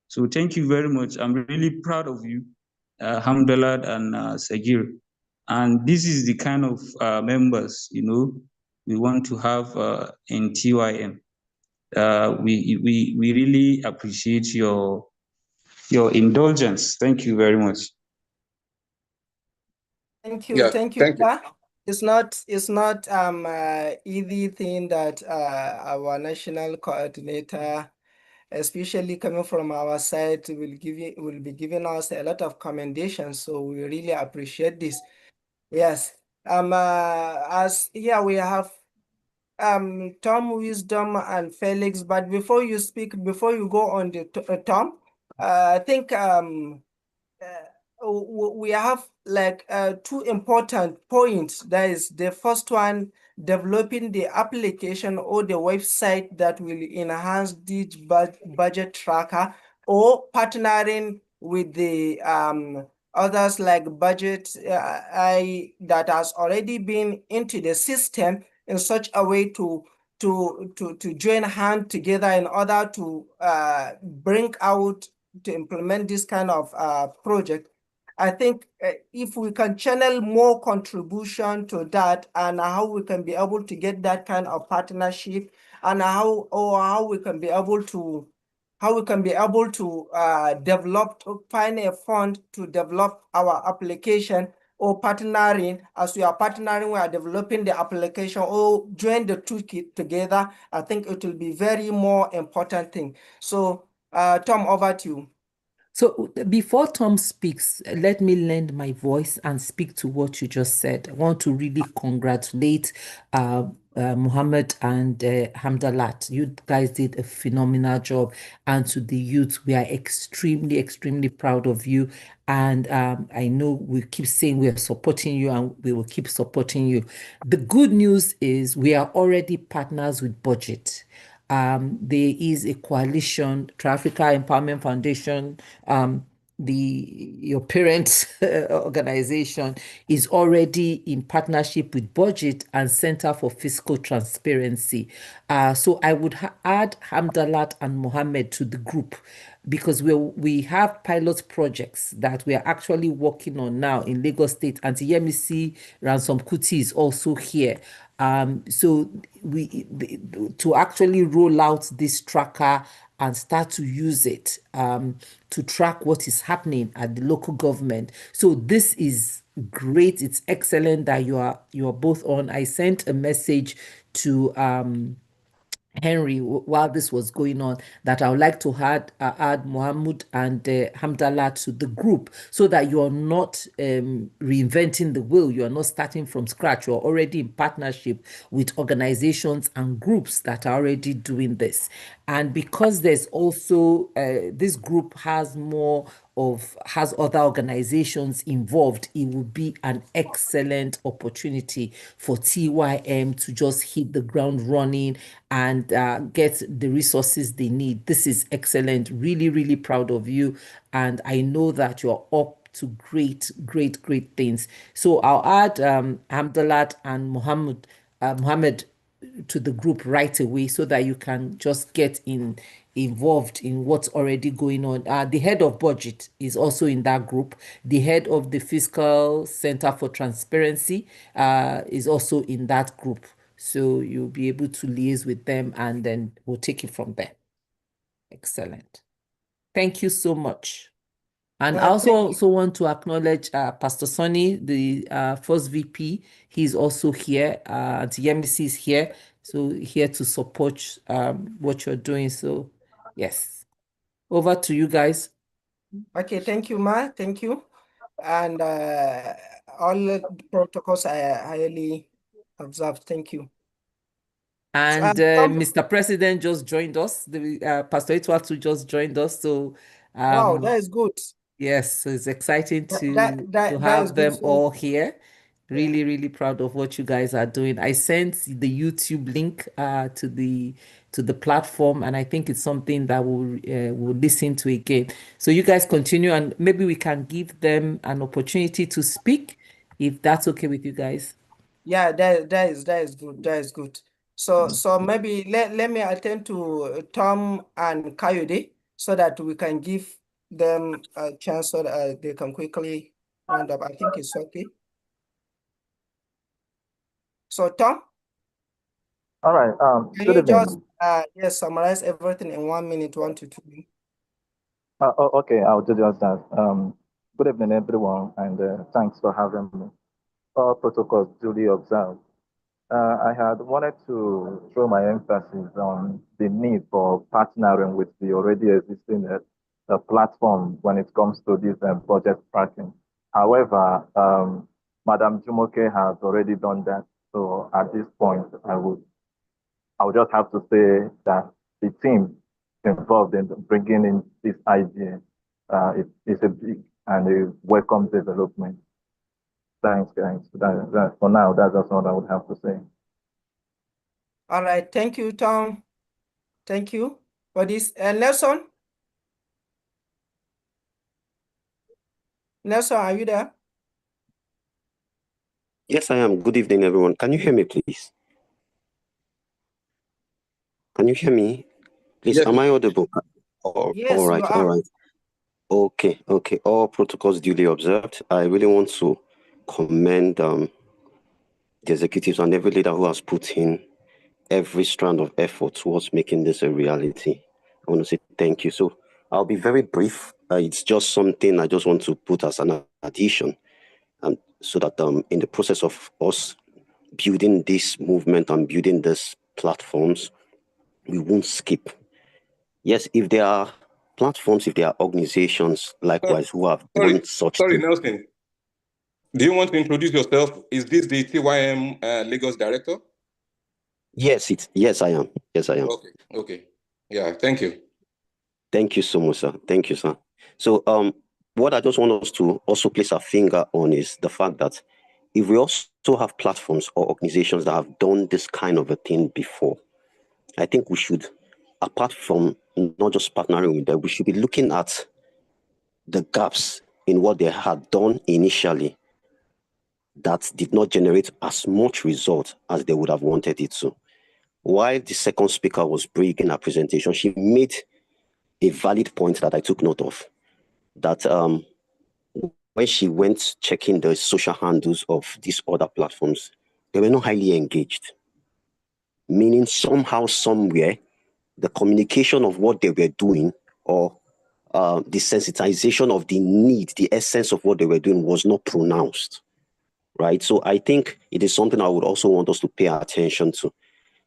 So thank you very much. I'm really proud of you, Hamdalat and Sagir. And this is the kind of members, we want to have in TYM. We really appreciate your indulgence. Thank you very much. Thank you. Yeah, Thank you, thank you. sir. It's not easy thing that our national coordinator, especially coming from our side, will be giving us a lot of commendations. So we really appreciate this. Yes. As here we have Tom, Wisdom, and Felix. But before you speak, before you go on the Tom, I think we have like two important points. That is the first one, developing the application or the website that will enhance the budget tracker, or partnering with the others like budget that has already been into the system in such a way to join hand together in order to bring out, to implement this kind of project. I think if we can channel more contribution to that, and how we can be able to get that kind of partnership, and how we can be able to develop, find a fund to develop our application, or partnering. As we are partnering, we are developing the application, or join the two together. I think it will be very more important thing. So Tom, over to you. So before Tom speaks, let me lend my voice and speak to what you just said. I want to really congratulate Mohammed and Hamdalat. You guys did a phenomenal job. And to the youth, we are extremely, extremely proud of you. And I know we keep saying we are supporting you, and we will keep supporting you. The good news is we are already partners with Budget. There is a coalition, Trafficker Empowerment Foundation, your parents' organization is already in partnership with Budget and Center for Fiscal Transparency. So I would add Hamdalat and Mohammed to the group, because we have pilot projects that we are actually working on now in Lagos State, and TYM Ransom Kuti is also here. So to actually roll out this tracker and start to use it to track what is happening at the local government. So this is great. It's excellent that you are both on. I sent a message to Henry while this was going on, that I would like to add Mohammed and Hamdallah to the group, so that you are not reinventing the wheel. You are not starting from scratch. You are already in partnership with organizations and groups that are already doing this. And because there's also this group has other organizations involved, it will be an excellent opportunity for TYM to just hit the ground running and get the resources they need. This is excellent. Really, really proud of you. And I know that you're up to great, great, great things. So I'll add Hamdalat and Mohammed to the group right away, so that you can just get involved in what's already going on. The head of budget is also in that group. The head of the Fiscal Center for Transparency is also in that group. So you'll be able to liaise with them, and then we'll take it from there. Excellent. Thank you so much. And I also want to acknowledge Pastor Sonny, the first VP. He's also here. The MDC is here. So here to support what you're doing. So yes, over to you guys. Okay, thank you, Ma. Thank you. And all the protocols I highly observed. Thank you. And Mr. President just joined us. The Pastor Itwatu just joined us. So wow, that is good. Yes, so it's exciting to that have them good. all here. Really, really proud of what you guys are doing. I sent the YouTube link to the platform, and I think it's something that we'll listen to again. So you guys continue, and maybe we can give them an opportunity to speak, if that's okay with you guys. Yeah, that is good. That is good. So maybe let me attend to Tom and Kayode, so that we can give them a chance, so that they can quickly round up. I think it's okay. So Tom, all right. can Good you evening. just summarize everything in 1 minute, 1 to 2 minutes? Okay, I'll do just that. Good evening, everyone, and thanks for having me. All protocols duly observed. I had wanted to throw my emphasis on the need for partnering with the already existing platform when it comes to this budget tracking. However, Madam Jumoke has already done that. So at this point, I would just have to say that the team involved in bringing in this idea is a and a welcome development. Thanks, guys. For now, that's just all I would have to say. All right. Thank you, Tom. Thank you for this. Nelson? Nelson, are you there? Yes, I am. Good evening, everyone. Can you hear me, please? Can you hear me? Please, Yes. am I audible? Yes, all you right, are. all right. Okay. All protocols duly observed. I really want to commend the executives and every leader who has put in every strand of effort towards making this a reality. I want to say thank you. So I'll be very brief. It's just something I just want to put as an addition, and so that in the process of us building this movement and building these platforms, we won't skip. Yes, if there are platforms, if there are organizations likewise who have done such Sorry, things. Nelson. Do you want to introduce yourself? Is this the TYM Lagos director? Yes, I am. Yes, I am. Okay. Yeah, thank you. Thank you so much, sir. Thank you, sir. So what I just want us to also place our finger on is the fact that if we also have platforms or organizations that have done this kind of a thing before, I think we should, apart from not just partnering with them, we should be looking at the gaps in what they had done initially that did not generate as much result as they would have wanted it to. While the second speaker was bringing her presentation, she made a valid point that I took note of, that when she went checking the social handles of these other platforms, they were not highly engaged. Meaning somehow, somewhere, the communication of what they were doing, or the sensitization of the need, the essence of what they were doing was not pronounced, right? So I think it is something I would also want us to pay attention to,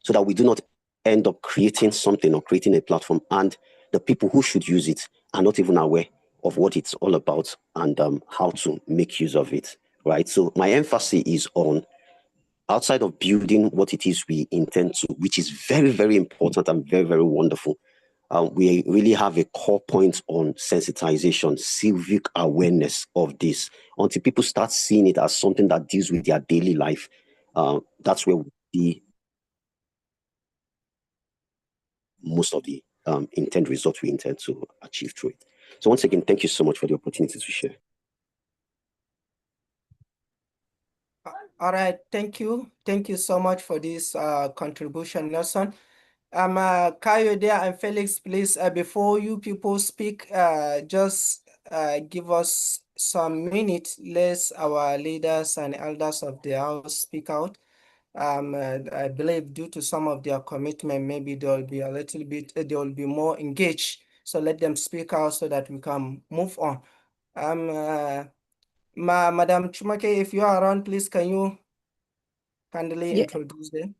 so that we do not end up creating something or creating a platform and the people who should use it are not even aware of what it's all about and how to make use of it, right? So my emphasis is on, outside of building what it is we intend to, which is very, very important and very, very wonderful, we really have a core point on sensitization, civic awareness of this. Until people start seeing it as something that deals with their daily life, that's where we see most of the intended results we intend to achieve through it. So once again, thank you so much for the opportunity to share. All right, thank you. Thank you so much for this contribution, Nelson. Kayode and Felix, please, before you people speak, just give us some minutes. Let our leaders and elders of the house speak out. I believe due to some of their commitment, maybe they'll be a little bit, they'll be more engaged. So let them speak out so that we can move on. Madam Chumake, if you are around, please, can you kindly introduce them?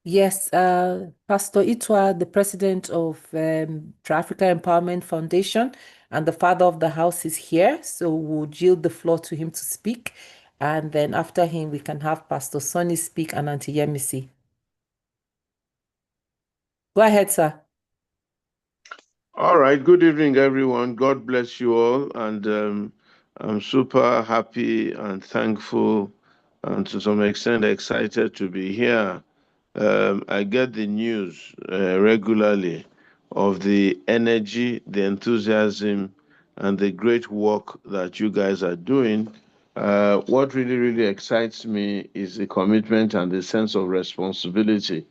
Yes, Pastor Itwa, the president of Africa Empowerment Foundation and the father of the house, is here. So we'll yield the floor to him to speak. And then after him, we can have Pastor Sonny speak and Auntie Yemisi. Go ahead, sir. All right. Good evening, everyone. God bless you all. And I'm super happy and thankful and to some extent excited to be here. I get the news regularly of the energy, the enthusiasm, and the great work that you guys are doing. What really, really excites me is the commitment and the sense of responsibility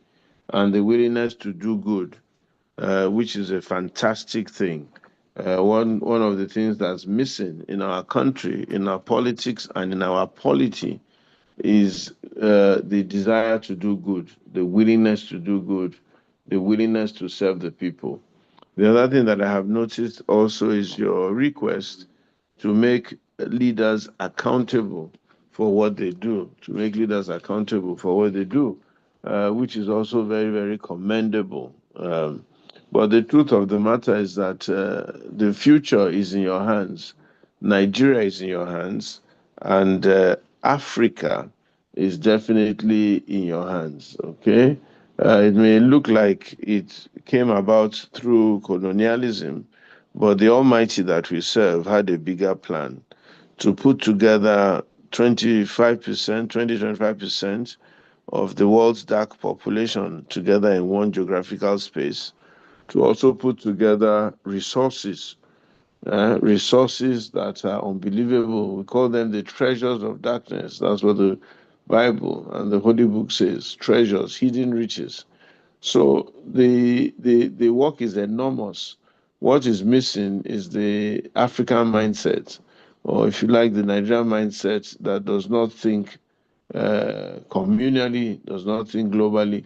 and the willingness to do good, which is a fantastic thing. One of the things that's missing in our country, in our politics, and in our polity is the desire to do good, the willingness to do good, the willingness to serve the people. The other thing that I have noticed also is your request to make leaders accountable for what they do, which is also very, very commendable. But the truth of the matter is that the future is in your hands. Nigeria is in your hands, and Africa is definitely in your hands, okay? It may look like it came about through colonialism, But the Almighty that we serve had a bigger plan to put together 25% of the world's dark population together in one geographical space, to also put together resources that are unbelievable. We call them the treasures of darkness. That's what the Bible and the Holy Book says, treasures, hidden riches. So the work is enormous. What is missing is the African mindset, or if you like, the Nigerian mindset that does not think communally, does not think globally,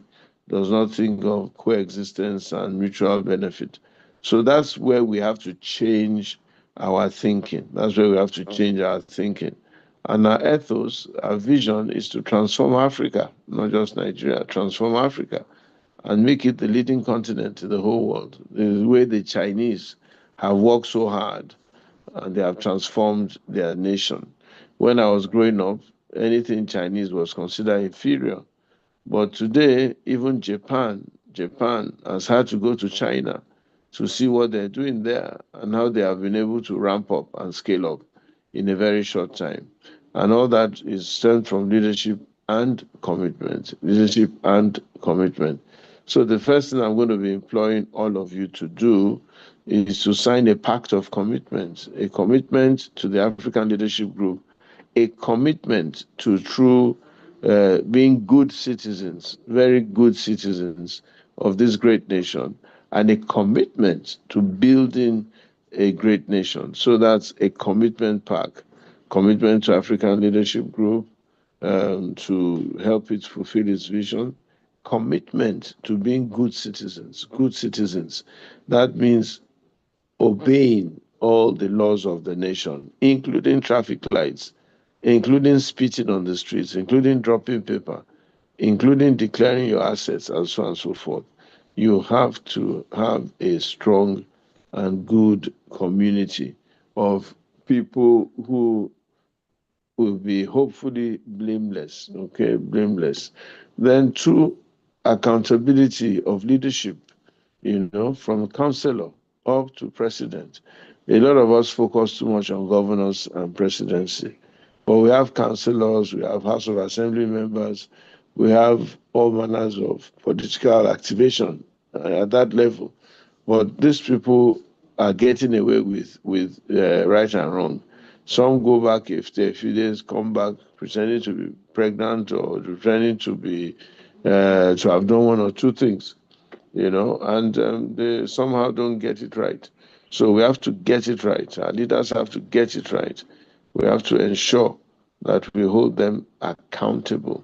does not think of coexistence and mutual benefit. So that's where we have to change our thinking. That's where we have to change our thinking. And our ethos, our vision is to transform Africa, not just Nigeria, transform Africa and make it the leading continent in the whole world. The way the Chinese have worked so hard and they have transformed their nation. When I was growing up, anything Chinese was considered inferior. But today, even Japan has had to go to China to see what they're doing there and how they have been able to ramp up and scale up in a very short time. And all that is stemmed from leadership and commitment. Leadership and commitment. So the first thing I'm going to be employing all of you to do is to sign a pact of commitment, a commitment to the African Leadership Group, a commitment to true being good citizens, very good citizens of this great nation, and a commitment to building a great nation. So that's a commitment pact, commitment to African Leadership Group to help it fulfill its vision, commitment to being good citizens, good citizens. That means obeying all the laws of the nation, including traffic lights, including spitting on the streets, including dropping paper, including declaring your assets, and so on and so forth. You have to have a strong and good community of people who will be hopefully blameless, okay, blameless. Then two, accountability of leadership, from councillor up to president. A lot of us focus too much on governors and presidency, but we have councillors, we have House of Assembly members, we have all manners of political activation at that level. But these people are getting away with right and wrong. Some go back after a few days, come back pretending to be pregnant or pretending to be to have done one or two things, and they somehow don't get it right. So we have to get it right. Our leaders have to get it right. We have to ensure that we hold them accountable.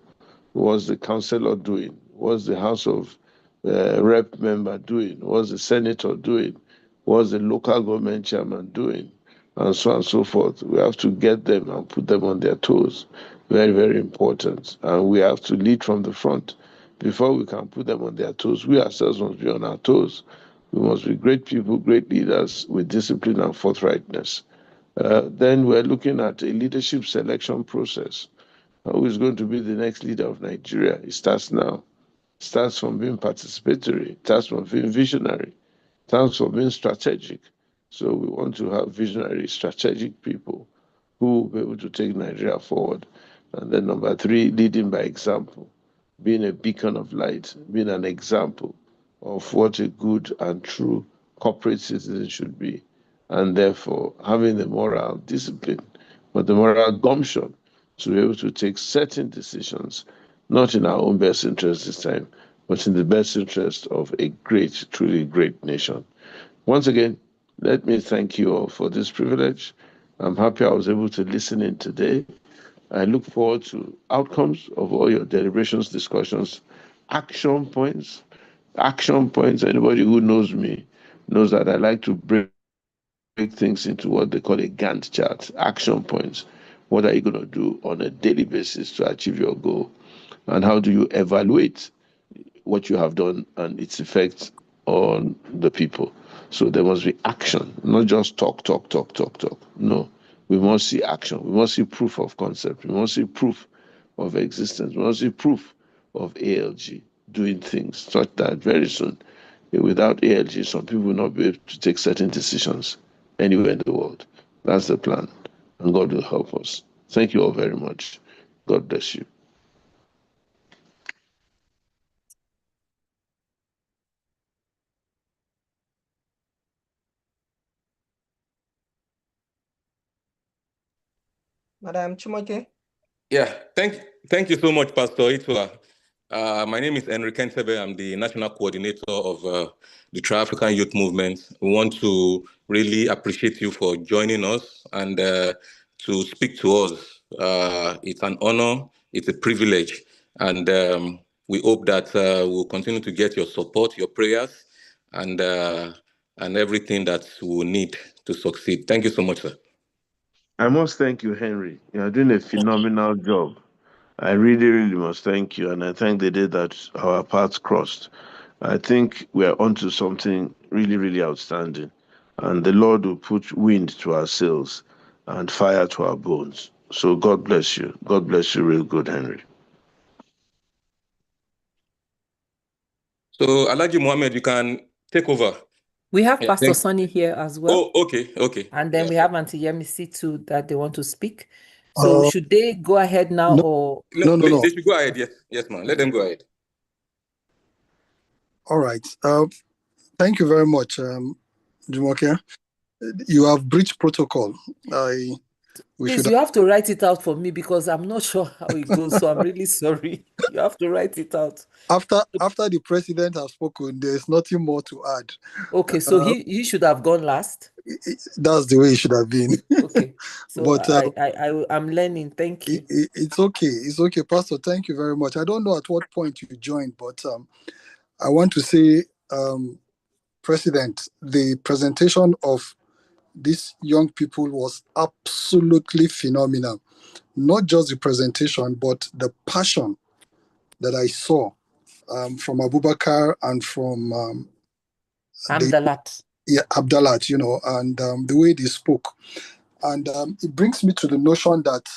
What's the councillor doing? What's the House of Rep member doing? What's the senator doing? What's the local government chairman doing? And so on and so forth. We have to get them and put them on their toes. Very, very important. And we have to lead from the front. Before we can put them on their toes, we ourselves must be on our toes. We must be great people, great leaders with discipline and forthrightness. Then we're looking at a leadership selection process. Who is going to be the next leader of Nigeria? It starts now. It starts from being participatory. It starts from being visionary. It starts from being strategic. So we want to have visionary, strategic people who will be able to take Nigeria forward. And then number three, leading by example, being a beacon of light, being an example of what a good and true corporate citizen should be. And therefore, having the moral discipline, but the moral gumption to be able to take certain decisions, not in our own best interest this time, but in the best interest of a great, truly great nation. Once again, let me thank you all for this privilege. I'm happy I was able to listen in today. I look forward to outcomes of all your deliberations, discussions, action points. Action points, anybody who knows me knows that I like to break things into what they call a Gantt chart, action points. What are you going to do on a daily basis to achieve your goal? And how do you evaluate what you have done and its effects on the people? So there must be action, not just talk. No, we must see action. We must see proof of concept. We must see proof of existence. We must see proof of ALG doing things such that very soon Without ALG, some people will not be able to take certain decisions anywhere in the world. That's the plan, and God will help us. Thank you all very much. God bless you. Madam Chimoke. Yeah, thank you so much, Pastor Itwa. My name is Henry Kentebe. I'm the national coordinator of the Tri-African Youth Movement. We want to really appreciate you for joining us and to speak to us. It's an honor, it's a privilege, and we hope that we'll continue to get your support, your prayers, and everything that we'll need to succeed. Thank you so much, sir. I must thank you, Henry. You are doing a phenomenal job. I really, really must thank you, and I thank the day that our paths crossed. I think we are onto something really, really outstanding, and the Lord will put wind to our sails and fire to our bones. So God bless you. God bless you real good, Henry. So, Alhaji Mohammed, you can take over. We have Yeah, Pastor Sonny here as well. Oh, okay. And then we have Auntie Yemisi too that they want to speak. So should they go ahead now or? No. They should go ahead. Yes, ma'am. Let them go ahead. All right. Thank you very much, Jumoke. You have breached protocol. Please, you have to write it out for me because I'm not sure how it goes. So I'm really sorry. You have to write it out. After the president has spoken, there's nothing more to add. Okay, so he should have gone last. That's the way it should have been. Okay, so but I'm learning. Thank you. It's okay. It's okay, Pastor. Thank you very much. I don't know at what point you joined, but I want to say, President, the presentation of these young people was absolutely phenomenal. Not just the presentation, but the passion that I saw from Abubakar and from Abdalat. Abdalat, and the way they spoke. And it brings me to the notion that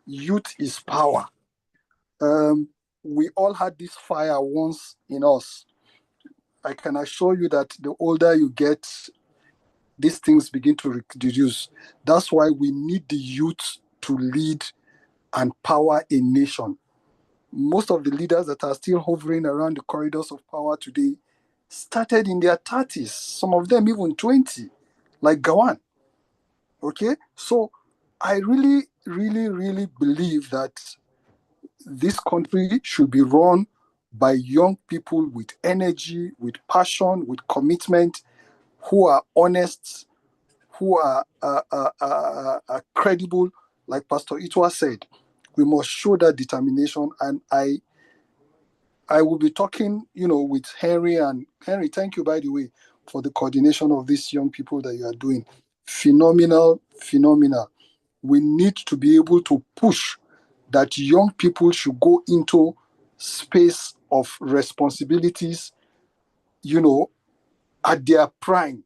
youth is power. We all had this fire once in us. I can assure you that the older you get, these things begin to reduce. That's why we need the youth to lead and power a nation. Most of the leaders that are still hovering around the corridors of power today started in their 30s, some of them even 20, like Gawan. Okay? So I really, really, really believe that this country should be run by young people with energy, with passion, with commitment, who are honest, who are credible. Like Pastor Itwa said, we must show that determination. And I will be talking, with Henry. And Henry, thank you, by the way, for the coordination of these young people that you are doing. Phenomenal. We need to be able to push that young people should go into space of responsibilities, at their prime,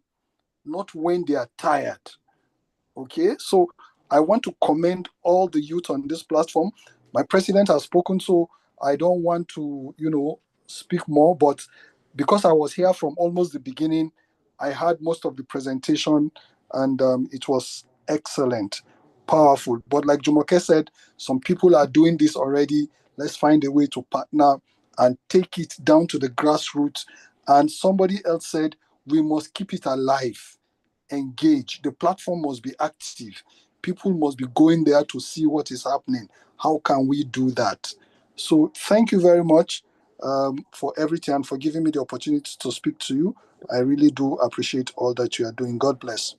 not when they are tired. Okay, so I want to commend all the youth on this platform. My president has spoken, so I don't want to, speak more, but because I was here from almost the beginning, I had most of the presentation, and it was excellent, powerful. But like Jumoke said, some people are doing this already. Let's find a way to partner and take it down to the grassroots. And somebody else said, we must keep it alive. Engage. The platform must be active. People must be going there to see what is happening. How can we do that? So thank you very much for everything and for giving me the opportunity to speak to you. I really do appreciate all that you are doing. God bless.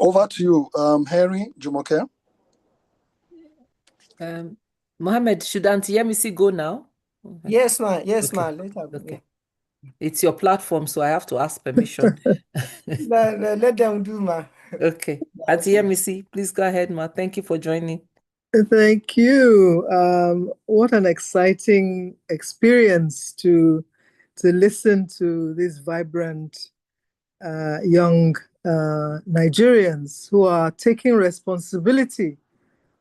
Over to you, Harry Jumoke. Mohammed, should Auntie Yemisi go now? Yes, ma'am. Let her go. Okay. It's your platform, so I have to ask permission. Let them do, ma. Okay. Auntie Yemisi, please go ahead, ma. Thank you for joining. Thank you. What an exciting experience to listen to these vibrant young Nigerians who are taking responsibility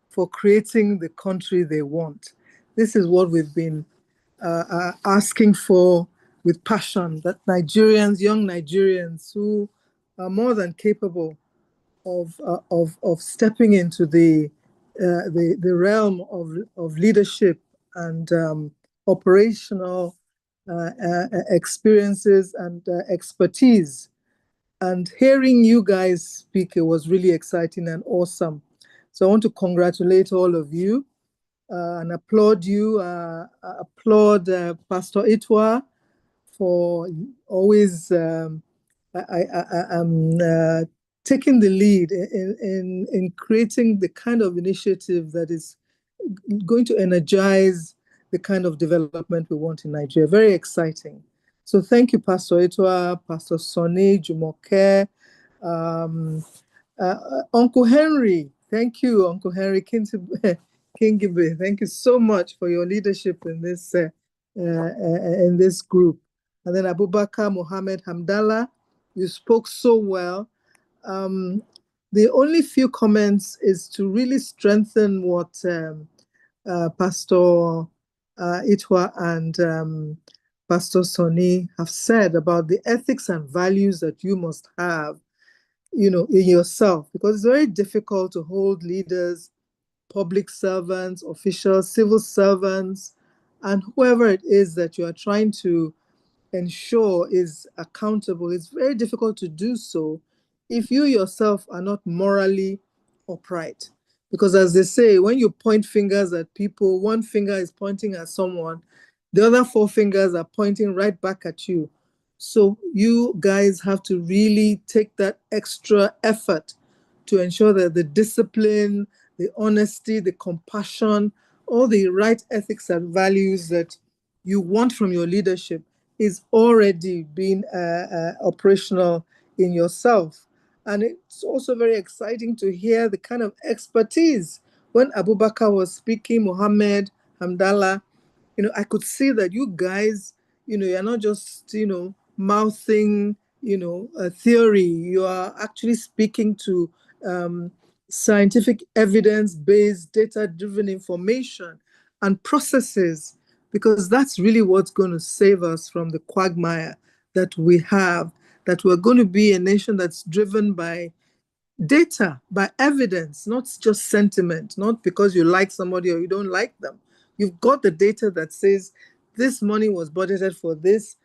for creating the country they want. This is what we've been asking for with passion, that Nigerians, young Nigerians who are more than capable of stepping into the realm of leadership and operational experiences and expertise. And hearing you guys speak, it was really exciting and awesome. So I want to congratulate all of you and applaud you, applaud Pastor Itwa for always taking the lead in creating the kind of initiative that is going to energize the kind of development we want in Nigeria. Very exciting. So thank you, Pastor Itwa, Pastor Sonny, Jumoke, Uncle Henry. Thank you, Uncle Henry Kingibe. Thank you so much for your leadership in this group. And then Abubakar Mohammed Hamdallah, you spoke so well. The only few comments is to really strengthen what Pastor Itwa and Pastor Sonny have said about the ethics and values that you must have, in yourself, because it's very difficult to hold leaders, public servants, officials, civil servants, and whoever it is that you are trying to ensure is accountable. It's very difficult to do so if you yourself are not morally upright. Because as they say, when you point fingers at people, one finger is pointing at someone, the other four fingers are pointing right back at you. So you guys have to really take that extra effort to ensure that the discipline, the honesty, the compassion, all the right ethics and values that you want from your leadership is already being operational in yourself. And it's also very exciting to hear the kind of expertise. When Abubakar was speaking, Mohammed, Hamdallah, I could see that you guys, you're not just, mouthing, a theory. You are actually speaking to scientific evidence-based, data-driven information and processes, because that's really what's going to save us from the quagmire that we have, that we're going to be a nation that's driven by data, by evidence, not just sentiment, not because you like somebody or you don't like them. You've got the data that says this money was budgeted for this,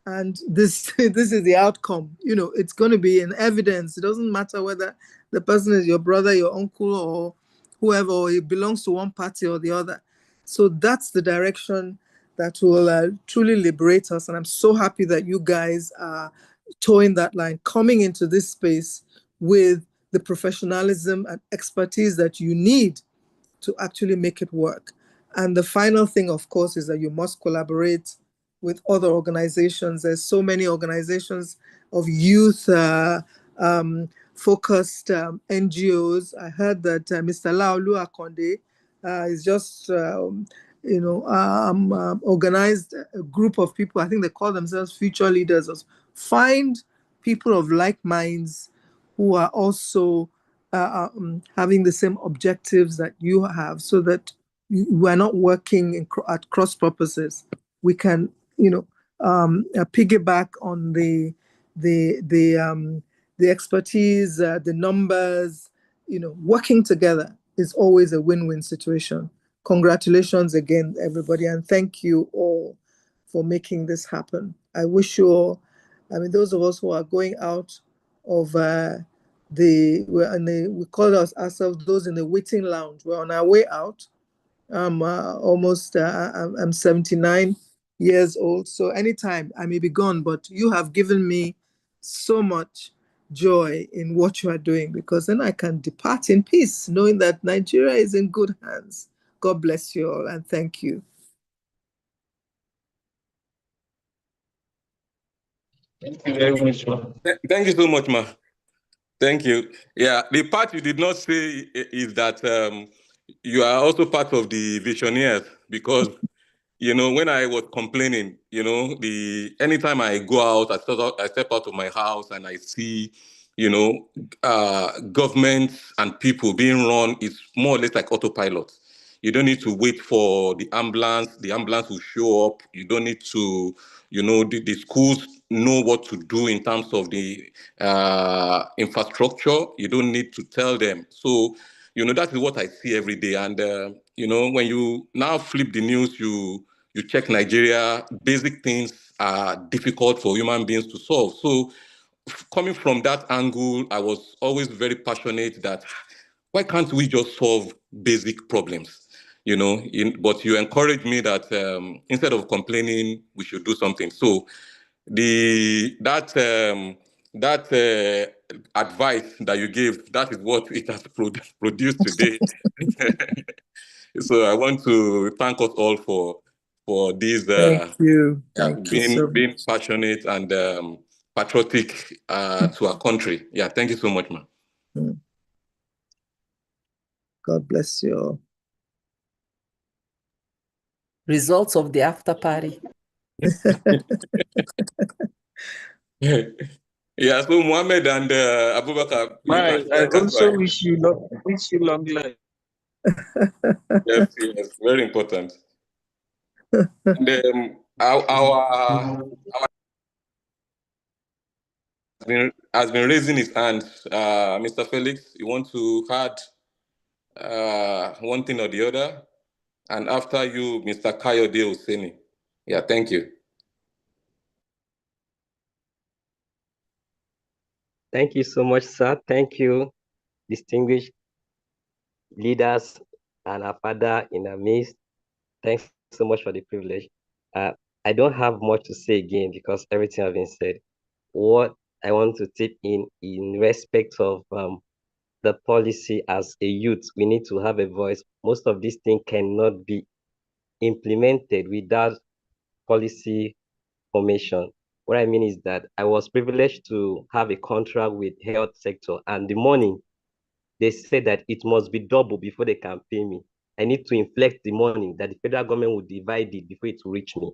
and this is the outcome. It's going to be an evidence. It doesn't matter whether the person is your brother, your uncle, or whoever, or it belongs to one party or the other. So that's the direction that will truly liberate us. And I'm so happy that you guys are towing that line, coming into this space with the professionalism and expertise that you need to actually make it work. And the final thing, of course, is that you must collaborate with other organizations. There's so many organizations of youth focused NGOs. I heard that Mr. Laolu Akonde is just organized a group of people. I think they call themselves future leaders. Find people of like minds who are also having the same objectives that you have, so that we're not working at cross purposes. We can, piggyback on the expertise, the numbers. Working together is always a win-win situation. Congratulations again, everybody, and thank you all for making this happen. I wish you all, those of us who are going out of we call ourselves those in the waiting lounge. We're on our way out. I'm 79 years old, so anytime I may be gone, but you have given me so much joy in what you are doing, because then I can depart in peace, knowing that Nigeria is in good hands. God bless you all, and thank you. Thank you very much, ma. Thank you so much, ma. Thank you. Yeah, the part you did not say is that you are also part of the visionaries, because when I was complaining, anytime I go out, I step out of my house and I see governments and people being run is more or less like autopilot. You don't need to wait for the ambulance. The ambulance will show up. You don't need to, the schools know what to do in terms of the infrastructure. You don't need to tell them. So, that is what I see every day. And, when you now flip the news, you check Nigeria, basic things are difficult for human beings to solve. So coming from that angle, I was always very passionate that why can't we just solve basic problems? But you encouraged me that instead of complaining, we should do something. So that advice that you gave, that is what it has produced today. So I want to thank us all for this Thank you. Thank you so being much. passionate and patriotic to our country. Yeah, thank you so much, man. God bless you all. Results of the after party. Yeah, so Mohammed and Abubakar, you can I check as also well. wish you long life. Yes, very important. And our has been raising his hand. Mr. Felix, you want to add one thing or the other? And after you, Mr. Kayode Oseni. Yeah, thank you. Thank you so much, sir. Thank you, distinguished leaders and our father in our midst. Thanks so much for the privilege. I don't have much to say again because everything has been said. What I want to tip in respect of the policy as a youth, we need to have a voice. Most of these things cannot be implemented without policy formation. What I mean is that I was privileged to have a contract with health sector, and the morning they said that it must be double before they can pay me. I need to inflect the money that the federal government will divide it before it will reach me.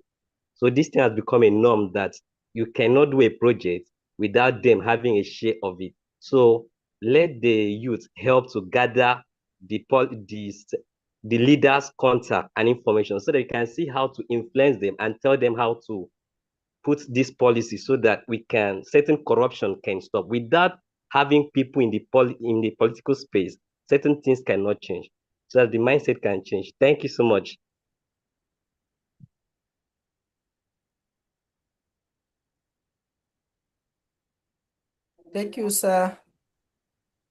So this thing has become a norm that you cannot do a project without them having a share of it. So let the youth help to gather the leaders' contact and information so that you can see how to influence them and tell them how to put this policy so that certain corruption can stop. Without having people in the political space, certain things cannot change. So that the mindset can change. Thank you so much. Thank you, sir.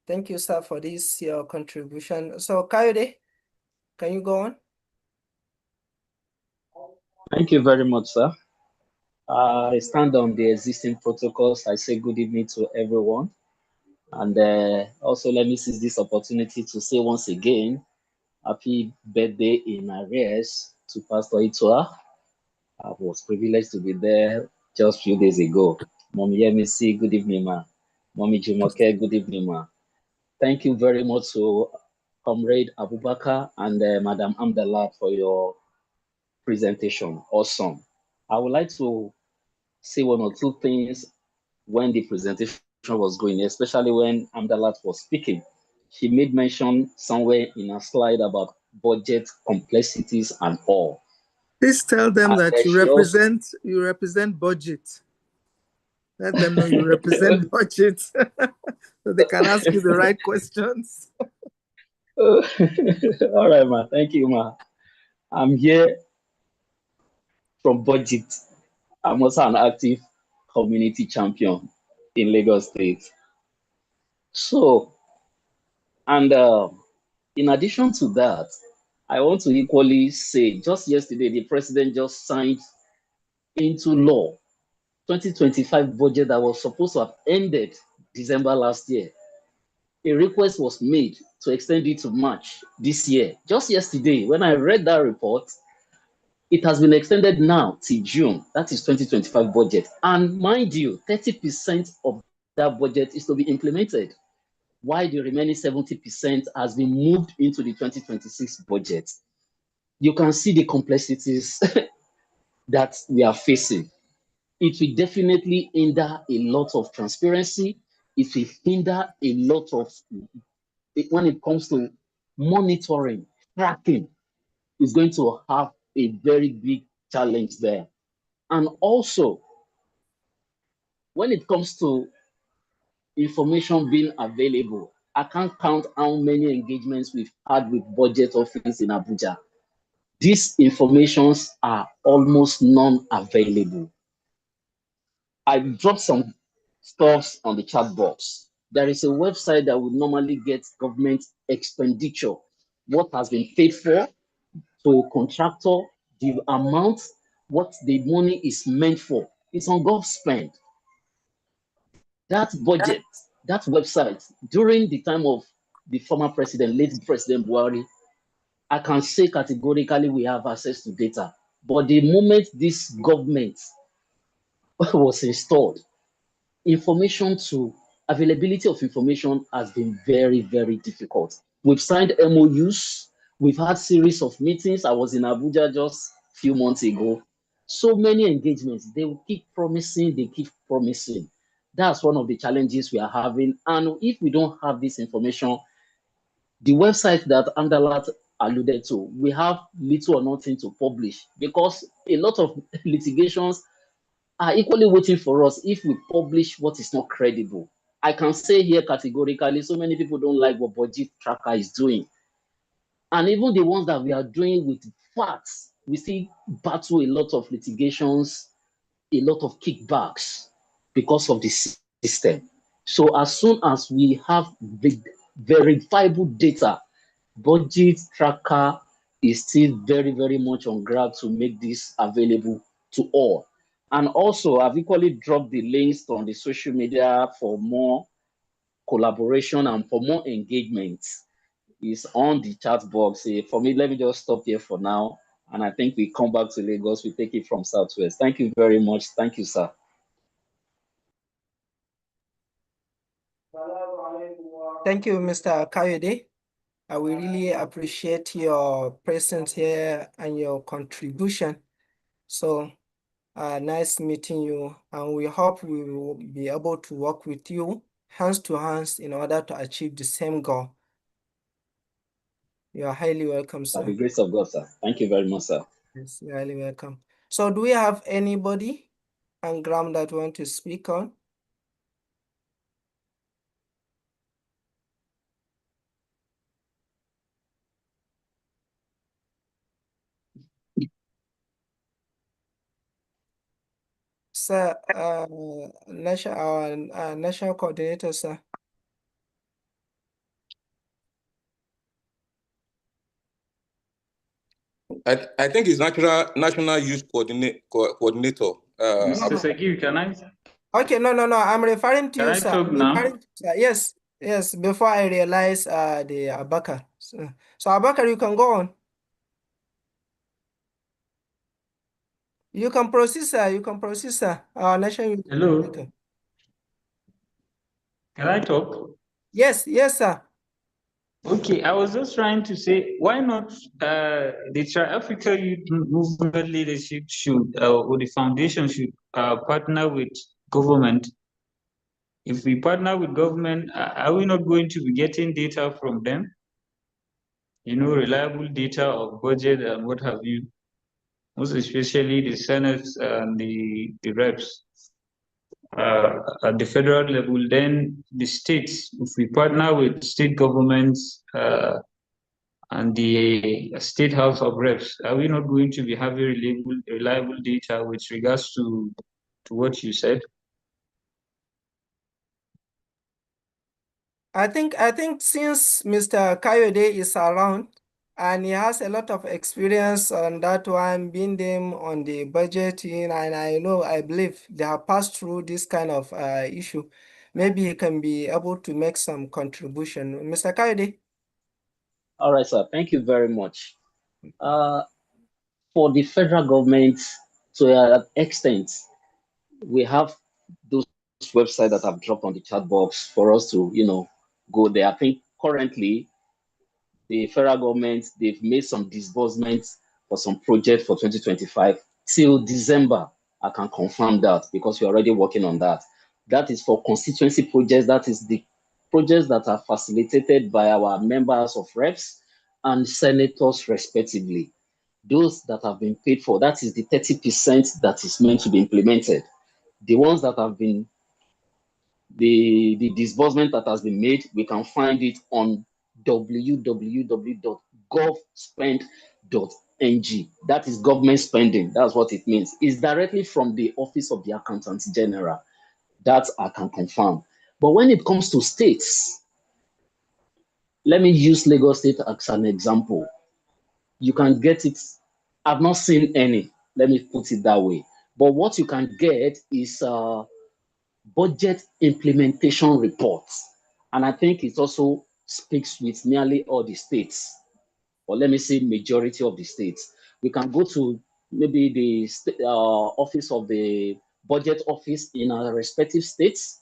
Thank you, sir, for this your contribution. So, Kayode, can you go on? Thank you very much, sir. I stand on the existing protocols. I say good evening to everyone. And also let me seize this opportunity to say once again, happy birthday in arrears to Pastor Itua. I was privileged to be there just a few days ago. Mommy Yemisi, good evening, ma. Mommy Jumoke, good evening, ma. Thank you very much to Comrade Abubakar and Madam Amdalat for your presentation. Awesome. I would like to say one or two things when the presentation was going, especially when Amdalat was speaking. She made mention somewhere in a slide about budget complexities and all. Please tell them And that you represent budget. Let them know you represent budget so they can ask you the right questions. All right, ma. Thank you, ma. I'm here from budget. I'm also an active community champion in Lagos State. So, and in addition to that, I want to equally say, just yesterday, the president just signed into law 2025 budget that was supposed to have ended December last year. A request was made to extend it to March this year. Just yesterday, when I read that report, it has been extended now till June. That is 2025 budget. And mind you, 30% of that budget is to be implemented, while the remaining 70% has been moved into the 2026 budget. You can see the complexities that we are facing. It will definitely hinder a lot of transparency. it will hinder a lot of, when it comes to monitoring, tracking, is going to have a very big challenge there. And also, when it comes to information being available, I can't count how many engagements we've had with budget office in Abuja. These informations are almost non-available. I dropped some stuffs on the chat box. There is a website that would normally get government expenditure, what has been paid for to a contractor, the amount, what the money is meant for. It's on GovSpend. That budget, that website, during the time of the former president, late President Buhari, I can say categorically we have access to data. But the moment this government was installed, availability of information has been very, very difficult. We've signed MOUs. We've had series of meetings. I was in Abuja just a few months ago. So many engagements. They will keep promising. They keep promising. That's one of the challenges we are having. And if we don't have this information, the website that Amdalat alluded to, we have little or nothing to publish because a lot of litigations are equally waiting for us if we publish what is not credible. I can say here categorically, so many people don't like what Budget Tracker is doing. And even the ones that we are doing with facts, we still battle a lot of litigations, a lot of kickbacks because of the system. So as soon as we have the verifiable data, Budget Tracker is still very, very much on grab to make this available to all. And also, I've equally dropped the links on the social media for more collaboration and for more engagement. It's on the chat box. For me, let me just stop here for now. And I think we come back to Lagos. We take it from Southwest. Thank you very much. Thank you, sir. Thank you, Mr. Kayode. We really appreciate your presence here and your contribution. So nice meeting you, and we hope we will be able to work with you hands to hands in order to achieve the same goal. You are highly welcome, sir. By the grace of God, sir. Thank you very much, sir. Yes, you're highly welcome. So do we have anybody on ground that want to speak on? Sir, national coordinator, sir. I think it's national youth coordinator. Mr. Segi, can I? Okay, no. I'm referring to Can you, I sir. talk now? Yes. Before I realize the Abakar. So Abakar, you can go on. You can proceed, sir. Our national youth Hello. coordinator. Can I talk? Yes, sir. Okay, I was just trying to say, why not the Tri-Africa Youth Movement leadership should, or the foundation should partner with government. If we partner with government, are we not going to be getting data from them? You know, reliable data of budget and what have you, most especially the Senate and the reps. At the federal level, then the states, if we partner with state governments, and the State House of Reps, are we not going to be having reliable data with regards to what you said? I think since Mr. Kayode is around and he has a lot of experience on that one, being them on the budgeting, and I believe they have passed through this kind of issue. Maybe he can be able to make some contribution. Mr. Kayode? All right, sir. Thank you very much. For the federal government, to an extent, we have those websites that I've dropped on the chat box for us to, go there. I think currently the federal government, they've made some disbursements for some projects for 2025 till December. I can confirm that because we're already working on that. That is for constituency projects. That is the projects that are facilitated by our members of reps and senators respectively. Those that have been paid for, that is the 30% that is meant to be implemented. The ones that have been, the disbursement that has been made, we can find it on www.govspend.ng. That is government spending. That's what it means. It's directly from the Office of the Accountant General. That I can confirm. But when it comes to states, let me use Lagos State as an example. You can get it. I've not seen any. Let me put it that way. But what you can get is budget implementation reports. And I think it also speaks with nearly all the states, or let me say majority of the states. We can go to maybe the office of the budget office in our respective states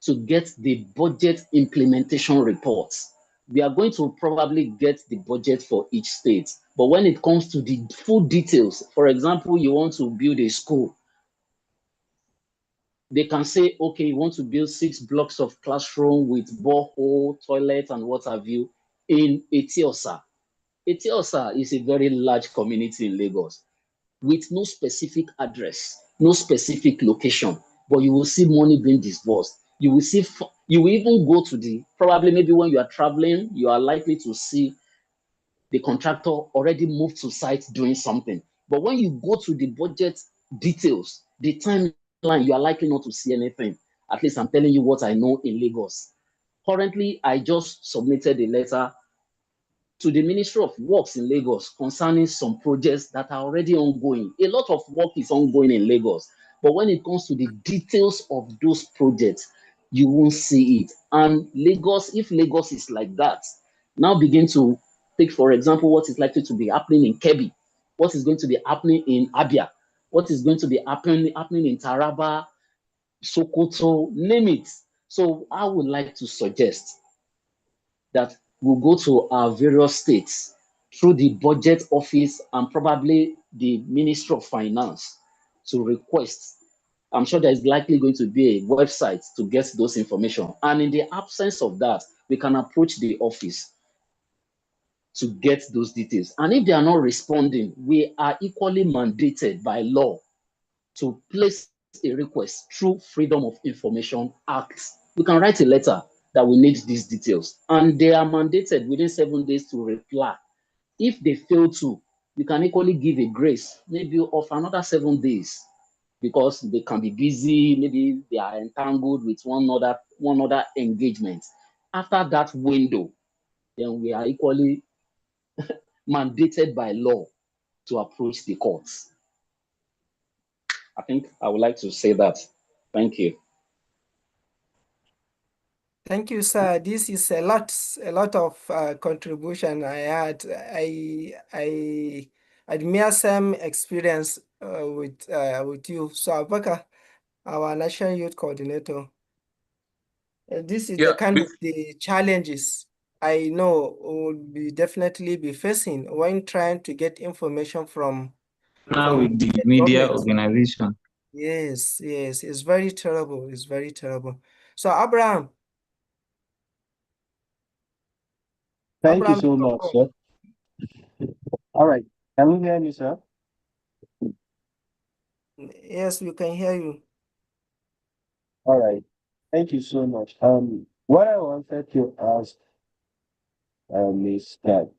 to get the budget implementation reports. We are going to probably get the budget for each state. But when it comes to the full details, for example, you want to build a school, they can say, okay, you want to build 6 blocks of classroom with borehole, toilet, and what have you in Etiosa. Etiosa is a very large community in Lagos with no specific address, no specific location, but you will see money being disbursed. You will see, you will even go to the, probably maybe when you are traveling, you are likely to see the contractor already moved to site doing something. But when you go to the budget details, the timeline, you are likely not to see anything. At least I'm telling you what I know in Lagos. Currently, I just submitted a letter to the Ministry of Works in Lagos concerning some projects that are already ongoing. A lot of work is ongoing in Lagos, but when it comes to the details of those projects, you won't see it. And Lagos, if Lagos is like that, now begin to take, for example, what is likely to be happening in Kebbi, what is going to be happening in Abia, what is going to be happening in Taraba, Sokoto, name it. So I would like to suggest that we'll go to our various states through the budget office and probably the Ministry of Finance to request. I'm sure there's likely going to be a website to get those information. And in the absence of that, we can approach the office to get those details. And if they are not responding, we are equally mandated by law to place a request through Freedom of Information Act. We can write a letter that we need these details, and they are mandated within 7 days to reply. If they fail to, we can equally give a grace, maybe of another 7 days, because they can be busy, maybe they are entangled with one other engagement. After that window, then we are equally mandated by law to approach the courts. I think I would like to say that. Thank you. Thank you, sir. This is a lot of contribution I had. I admire some experience with you. So Abaka, our National Youth Coordinator. This is the kind of the challenges I know will definitely be facing when trying to get information from with the state media governments. organization. Yes, it's very terrible. It's very terrible. So Abraham. Thank you Abraham, so much, sir. All right. Can you hear me, sir? yes, we can hear you. All right. Thank you so much. What I wanted to ask is that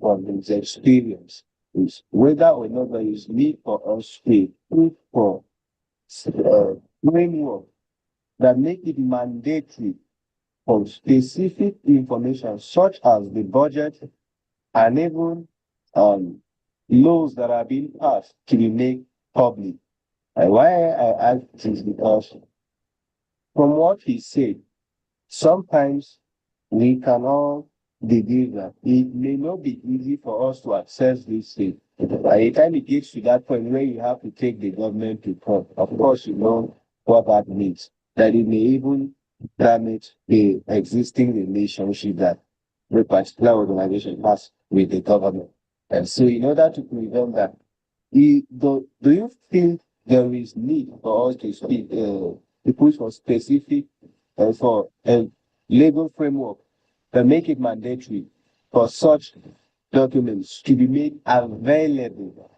from his experience is whether or not there is need for us to look for framework that make it mandatory for specific information such as the budget and even laws that are being passed to be made public. And why I ask this is because from what he said, sometimes we can all believe that it may not be easy for us to access these things. By the time it gets to that point where you have to take the government to court, of course, you know what that means, that it may even damage the existing relationship that the particular organization has with the government. And so, in order to prevent that, do you feel there is need for us to speak, to push for specific, for a legal framework that make it mandatory for such documents to be made available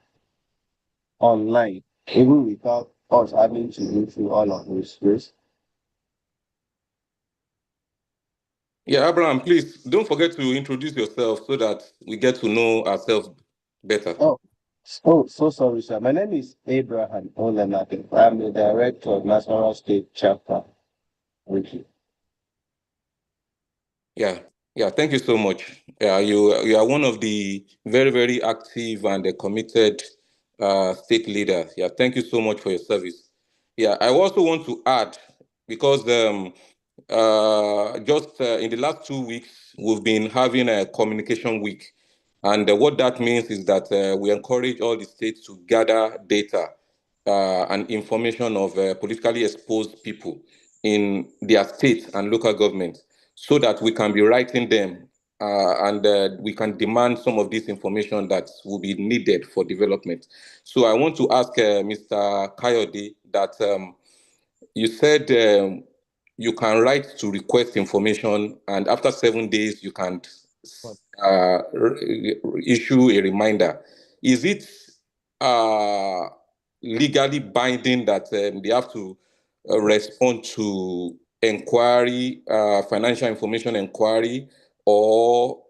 online, even without us having to go through all of those risks. Yeah, Abraham, please don't forget to introduce yourself so that we get to know ourselves better. So sorry, sir. My name is Abraham Olenake. I'm the director of National State Chapter. Thank you. Yeah, thank you so much. You are one of the very, very active and committed state leaders. Yeah, thank you so much for your service. Yeah, I also want to add, because just in the last 2 weeks, we've been having a communication week. And what that means is that we encourage all the states to gather data and information of politically exposed people in their state and local government, so that we can be writing them and we can demand some of this information that will be needed for development. So I want to ask Mr. Kayode that you said you can write to request information, and after 7 days you can issue a reminder. Is it legally binding that they have to respond to inquiry, financial information inquiry, or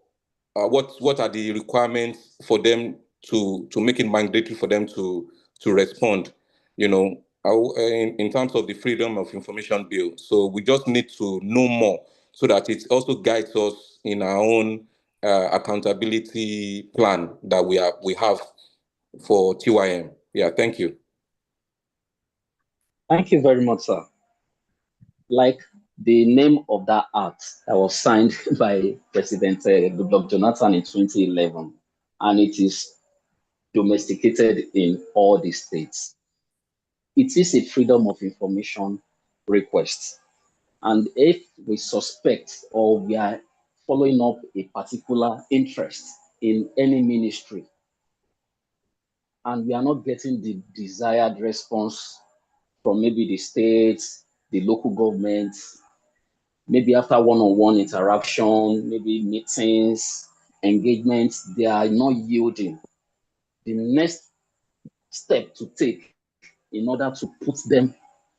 what are the requirements for them to make it mandatory for them to respond? You know, in terms of the Freedom of Information Bill. So we just need to know more so that it also guides us in our own accountability plan that we have for TYM. Yeah, thank you. Thank you very much, sir. Like the name of that act that was signed by President Goodluck Jonathan in 2011, and it is domesticated in all the states. It is a freedom of information request. And if we suspect or we are following up a particular interest in any ministry, and we are not getting the desired response from maybe the states, the local governments, maybe after one-on-one interaction, maybe meetings, engagements, they are not yielding. The next step to take in order to put them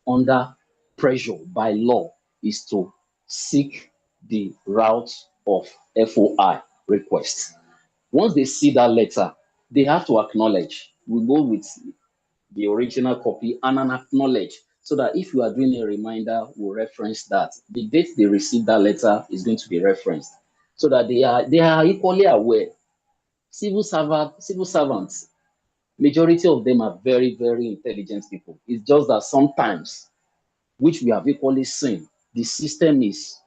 under pressure by law is to seek the route of FOI request. Once they see that letter, they have to acknowledge. We go with the original copy and an acknowledge, so that if you are doing a reminder, we'll reference that. The date they received that letter is going to be referenced, so that they are equally aware. Civil servants, majority of them are very, very intelligent people. It's just that sometimes, which we have equally seen, the system is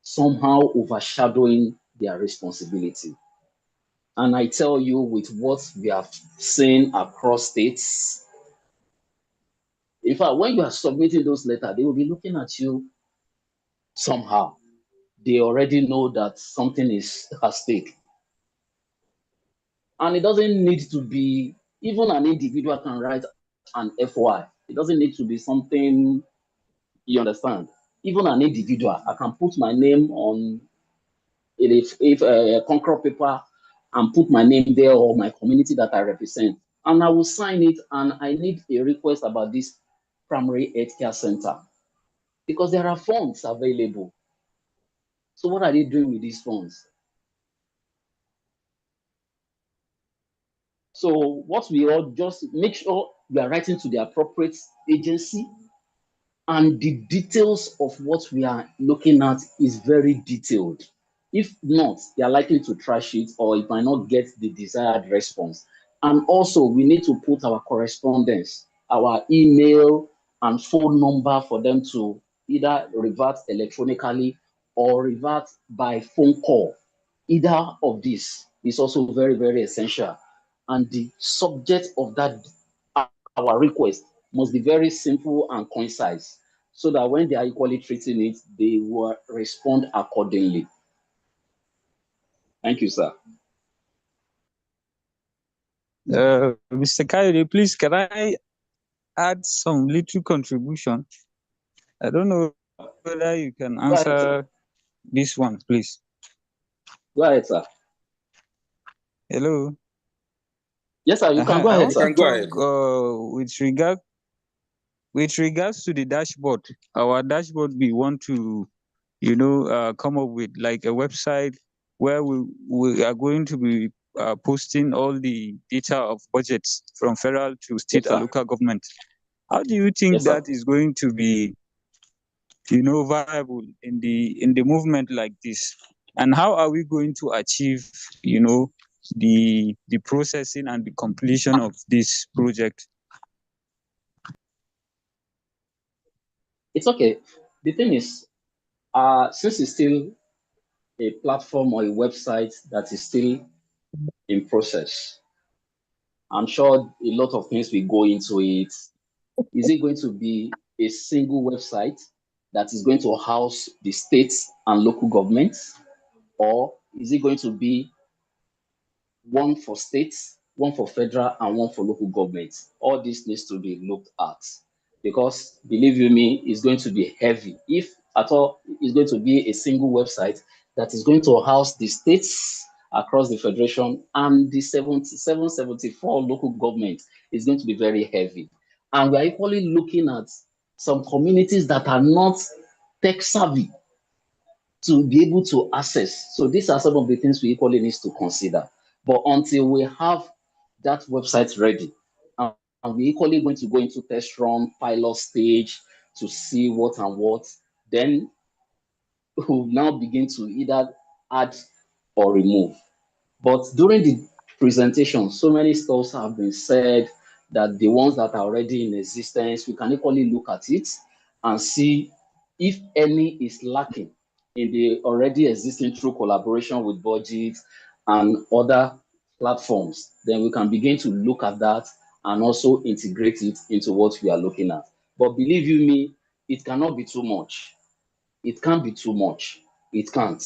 somehow overshadowing their responsibility. And I tell you, with what we have seen across states, in fact, when you are submitting those letters, they will be looking at you somehow. They already know that something is at stake. And it doesn't need to be, even an individual can write an FOI. It doesn't need to be something, you understand. Even an individual, I can put my name on if a concrete paper and put my name there or my community that I represent, and I will sign it, and I need a request about this primary healthcare center because there are funds available. So what are they doing with these funds? So what we all just make sure we are writing to the appropriate agency, and the details of what we are looking at is very detailed. If not, they are likely to trash it, or it might not get the desired response. And also, we need to put our correspondence, our email and phone number for them to either revert electronically or revert by phone call. Either of these is also very, very essential. And the subject of that, our request, must be very simple and concise, so that when they are equally treating it, they will respond accordingly. Thank you, sir. Mr. Kayode, please, can I add some little contribution. I don't know whether you can Go ahead, sir. answer this one, please. Go ahead, sir. Hello. Yes, sir. You can go I ahead, want sir. to talk with regards to the dashboard. Our dashboard, we want to, come up with like a website where we are going to be posting all the data of budgets from federal to state Yes, or sir. local government. How do you think Yes, sir. that is going to be, viable in the movement like this? And how are we going to achieve, the processing and the completion of this project? It's okay. The thing is, since it's still a platform or a website that is still in process, I'm sure a lot of things will go into it. Is it going to be a single website that is going to house the states and local governments? Or is it going to be one for states, one for federal, and one for local governments? All this needs to be looked at because, believe you me, it's going to be heavy. If at all, it's going to be a single website that is going to house the states across the federation and the 774 local governments. Is going to be very heavy. And we're equally looking at some communities that are not tech savvy to be able to access. So these are some of the things we equally need to consider. But until we have that website ready, and we equally going to go into test run, pilot stage to see what and what, then we'll now begin to either add or remove. But during the presentation, so many stuff have been said that the ones that are already in existence, we can equally look at it and see if any is lacking in the already existing through collaboration with budgets and other platforms. Then we can begin to look at that and also integrate it into what we are looking at. But believe you me, it cannot be too much. It can't be too much. It can't.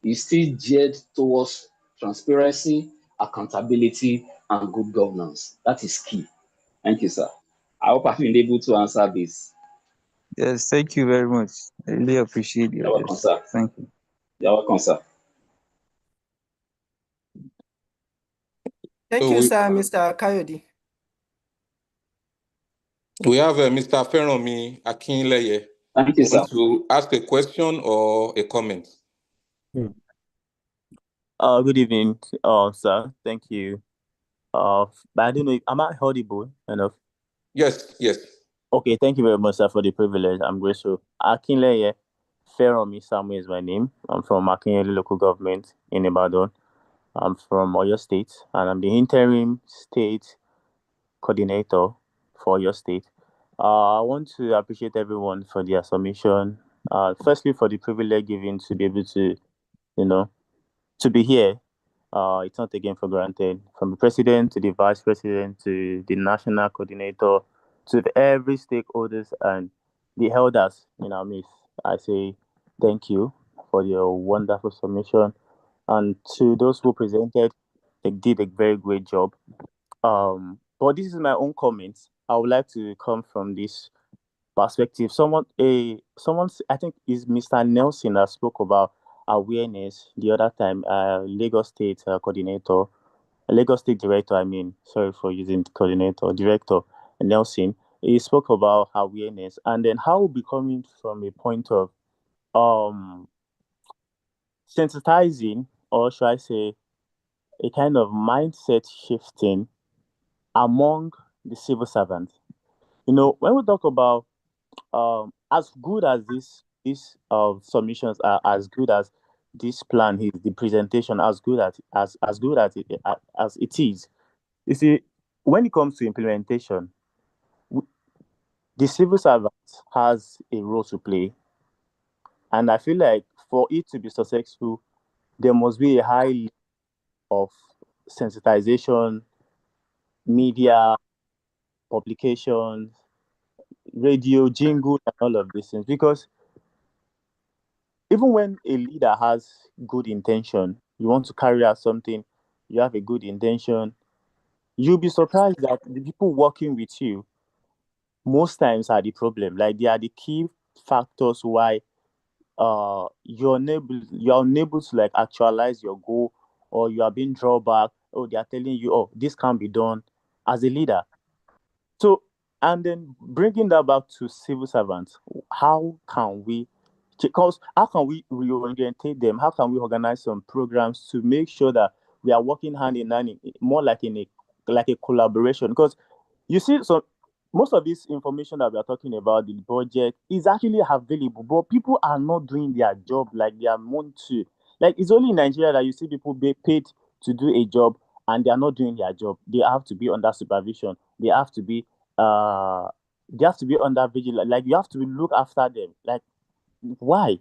It's still geared towards transparency, accountability, and good governance. That is key. Thank you, sir. I hope I've been able to answer this. Yes, thank you very much. I really appreciate your You're welcome, this. sir. Thank you. You're welcome, sir. Thank So you, we, sir, Mr. Kayode. we have Mr. Feromi Akinleye. Thank you, sir. Want to ask a question or a comment? Good evening, sir. Thank you. But I don't know, am I audible enough? Yes, yes. Okay, thank you very much, sir, for the privilege. I'm grateful. Akinleye Feromi Samuel is my name. I'm from Akinyele local government in Ibadan. I'm from Oyo State, and I'm the interim state coordinator for Oyo State. I want to appreciate everyone for their submission. Firstly, for the privilege given to be able to, to be here. It's not taken for granted. From the president to the vice president to the national coordinator to every stakeholders and the elders in our midst, I say thank you for your wonderful submission. And to those who presented, they did a very great job. But this is my own comments. I would like to come from this perspective. Someone, I think is Mr. Nelson that spoke about awareness the other time. Lagos State coordinator, Lagos State director. I mean, sorry for using coordinator, director Nelson. He spoke about awareness, and then how we be coming from a point of um sensitizing, or should I say, a kind of mindset shifting among the civil servants. When we talk about as good as this submissions are, as good as this plan is, the presentation as good as good as it is, you see, when it comes to implementation, the civil servant has a role to play, and I feel like for it to be successful, there must be a high level of sensitization, media, publications, radio, jingle, and all of these things, because even when a leader has good intention, you want to carry out something, you have a good intention, you'll be surprised that the people working with you most times are the problem. Like they are the key factors why you're unable to like actualize your goal, or you are being drawn back, or they are telling you, oh, this can't be done as a leader. So, and then bringing that back to civil servants, how can we, because how can we reorientate them? How can we organize some programs to make sure that we are working hand in hand, more like in a collaboration? Because you see, so most of this information that we are talking about, the budget, is actually available, but people are not doing their job like they are meant to. Like it's only in Nigeria that you see people be paid to do a job and they are not doing their job. They have to be under supervision. They have to be uh under vigilance. Like you have to look after them. Like why?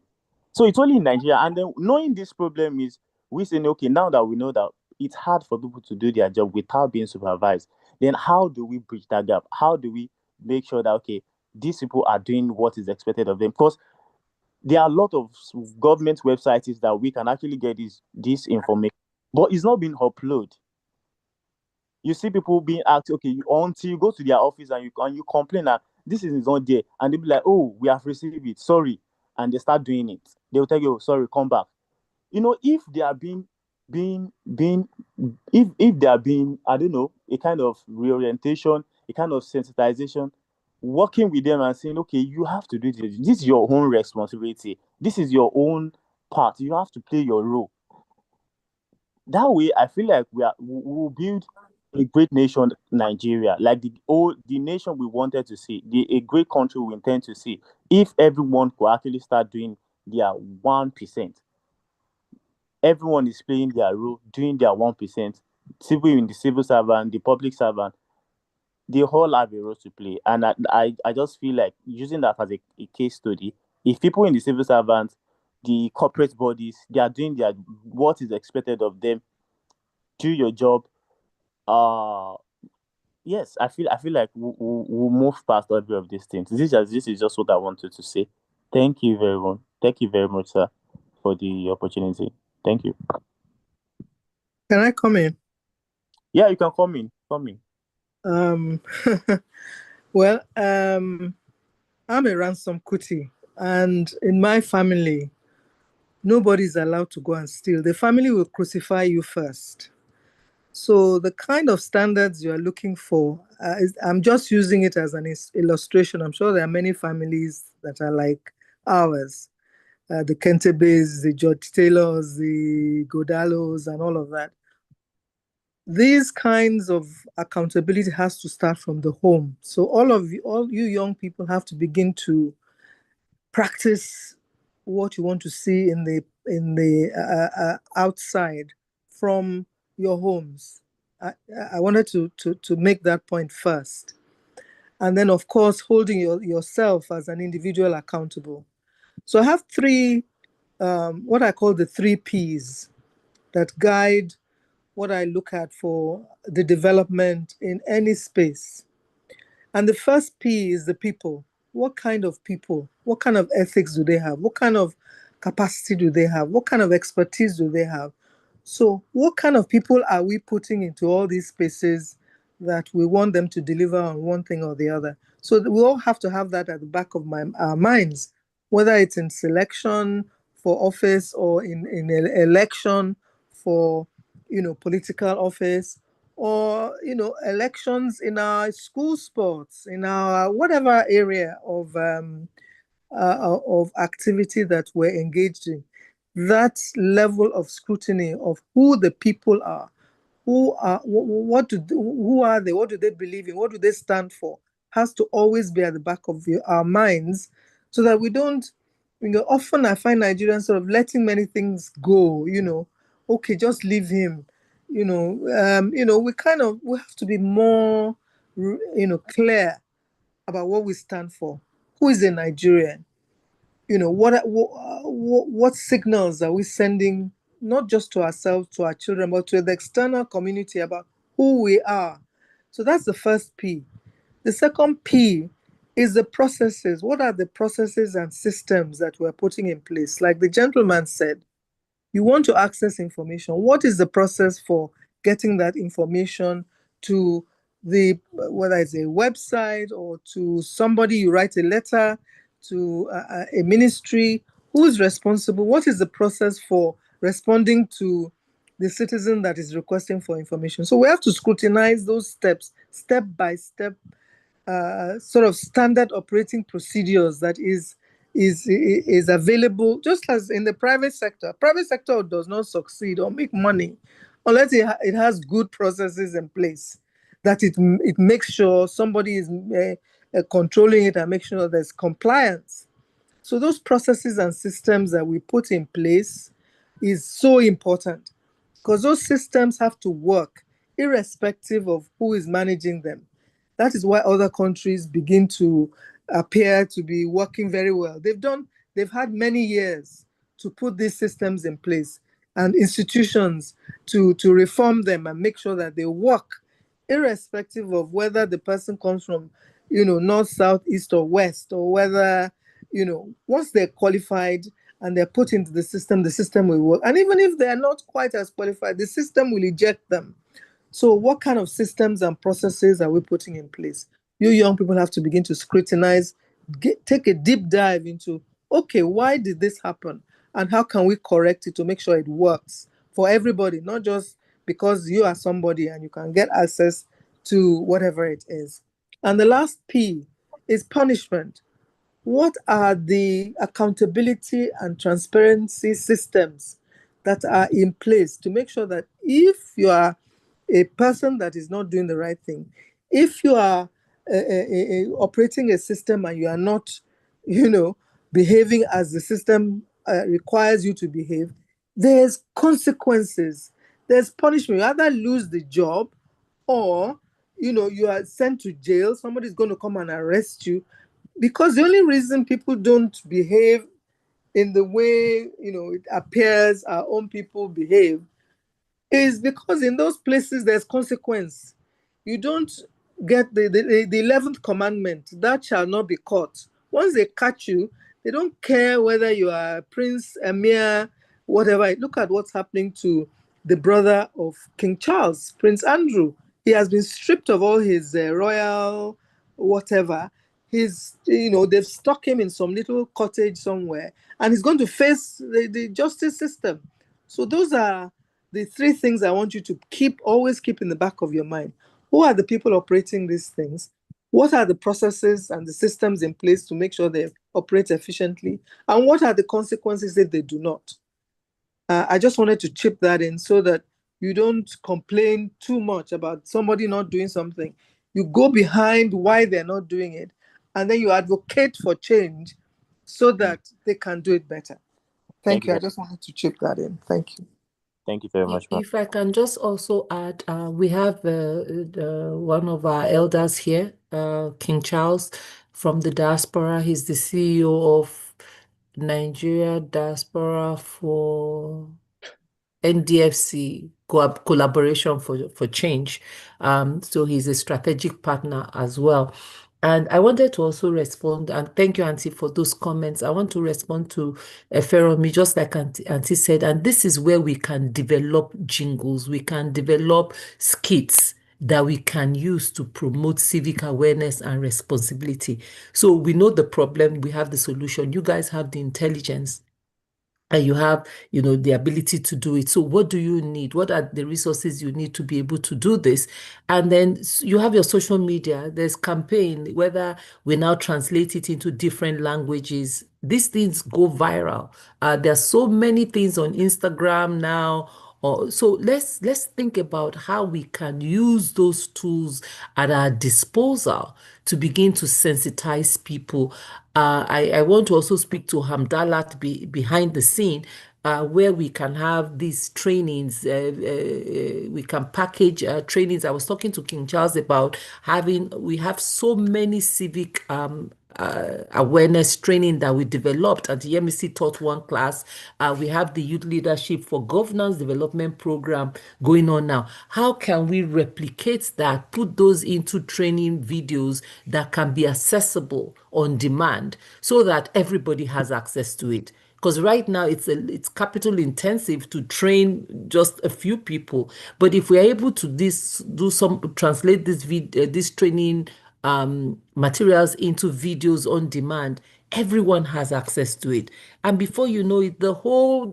So it's only in Nigeria. And then knowing this problem is we saying, okay, now that we know that it's hard for people to do their job without being supervised, then how do we bridge that gap? How do we make sure that okay, these people are doing what is expected of them? Because there are a lot of government websites that we can actually get this information, but it's not being uploaded. You see people being asked, okay, until you go to their office and you complain that this is not there, and they'll be like, oh, we have received it, sorry, and they start doing it. They'll tell you, oh, sorry, come back. If they are being if they are being, I don't know, a kind of reorientation, a kind of sensitization, working with them and saying, okay, you have to do this. This is your own responsibility. This is your own part. You have to play your role. That way, I feel like we will build a great nation, Nigeria, like the nation we wanted to see, a great country we intend to see. If everyone could actually start doing their 1%, everyone is playing their role, doing their 1%. The civil servant, the public servant, they all have a role to play. And I just feel like using that as a case study, if people in the civil servant, the corporate bodies, they are doing what is expected of them, do your job. Yes, I feel like we'll move past every of these things. This is just what I wanted to say. Thank you very much. Thank you very much, sir, for the opportunity. Thank you. Can I come in? Yeah, you can come in. Come in. Well, I'm a ransom kuti, and in my family, nobody's allowed to go and steal. The family will crucify you first. So the kind of standards you are looking for, I'm just using it as an illustration. I'm sure there are many families that are like ours, the Kentebes, the George Taylors, the Godalos, and all of that. These kinds of accountability has to start from the home. So all you young people have to begin to practice what you want to see in the outside from your homes. I wanted to make that point first. And then, of course, holding yourself as an individual accountable. So I have three, what I call the 3 Ps that guide what I look at for the development in any space. And the first P is the people. What kind of people? What kind of ethics do they have? What kind of capacity do they have? What kind of expertise do they have? So what kind of people are we putting into all these spaces that we want them to deliver on one thing or the other? So we all have to have that at the back of our minds, whether it's in selection for office or in election for political office, or elections in our school sports, in our whatever area of activity that we're engaged in. That level of scrutiny of who the people are, who are they, what do they believe in, what do they stand for, has to always be at the back of our minds, so that we don't. Often I find Nigerians sort of letting many things go. Okay, just leave him. We have to be more, clear about what we stand for. Who is a Nigerian? What signals are we sending, not just to ourselves, to our children, but to the external community about who we are? So that's the first P. The second P is the processes. What are the processes and systems that we're putting in place? Like the gentleman said, you want to access information. What is the process for getting that information to whether it's a website or to somebody, you write a letter to a ministry, who's responsible? What is the process for responding to the citizen that is requesting for information? So we have to scrutinize those steps, step by step, sort of standard operating procedures that is available, just as in the private sector. Private sector does not succeed or make money unless it has good processes in place, that it makes sure somebody is controlling it and make sure there's compliance. So those processes and systems that we put in place is so important, because those systems have to work irrespective of who is managing them. That is why other countries begin to appear to be working very well. They've had many years to put these systems in place and institutions to reform them and make sure that they work irrespective of whether the person comes from, north, south, east, or west, or whether, once they're qualified and they're put into the system will work. And even if they're not quite as qualified, the system will eject them. So what kind of systems and processes are we putting in place? You young people have to begin to scrutinize, take a deep dive into, okay, why did this happen? And how can we correct it to make sure it works for everybody, not just because you are somebody and you can get access to whatever it is. And the last P is punishment. What are the accountability and transparency systems that are in place to make sure that if you are a person that is not doing the right thing, if you are operating a system and you are not, behaving as the system requires you to behave, there's consequences, there's punishment. You either lose the job or, you are sent to jail. Somebody's going to come and arrest you, because the only reason people don't behave in the way, it appears our own people behave is because in those places there's consequence. You don't get the 11th commandment, that shall not be caught. Once they catch you, they don't care whether you are prince, emir, whatever. Look at what's happening to the brother of King Charles, Prince Andrew. He has been stripped of all his royal whatever. They've stuck him in some little cottage somewhere, and he's going to face the justice system. So those are the three things I want you to always keep in the back of your mind. Who are the people operating these things? What are the processes and the systems in place to make sure they operate efficiently? And what are the consequences if they do not? I just wanted to chip that in so that you don't complain too much about somebody not doing something. You go behind why they're not doing it, and then you advocate for change so that they can do it better. Thank you. I just wanted to chip that in. Thank you. Thank you very much, ma'am. If I can just also add, we have one of our elders here, King Charles from the diaspora. He's the CEO of Nigeria Diaspora for NDFC Collaboration for Change. So he's a strategic partner as well. And I wanted to also respond, and thank you, Auntie, for those comments. I want to respond to Feromi, just like Auntie said, and this is where we can develop jingles, we can develop skits that we can use to promote civic awareness and responsibility. So we know the problem, we have the solution. You guys have the intelligence, and you have, the ability to do it. So what do you need? What are the resources you need to be able to do this? And then you have your social media. There's campaign, whether we now translate it into different languages. These things go viral. There's so many things on Instagram now. So let's think about how we can use those tools at our disposal to begin to sensitize people. I want to also speak to Hamdalat behind the scene, where we can have these trainings. We can package trainings. I was talking to King Charles about we have so many civic awareness training that we developed at the MEC taught one class. We have the Youth Leadership for Governance Development Program going on now. How can we replicate that, put those into training videos that can be accessible on demand so that everybody has access to it? because right now it's capital intensive to train just a few people. But if we're able to translate this training materials into videos on demand, everyone has access to it. And before you know it, well,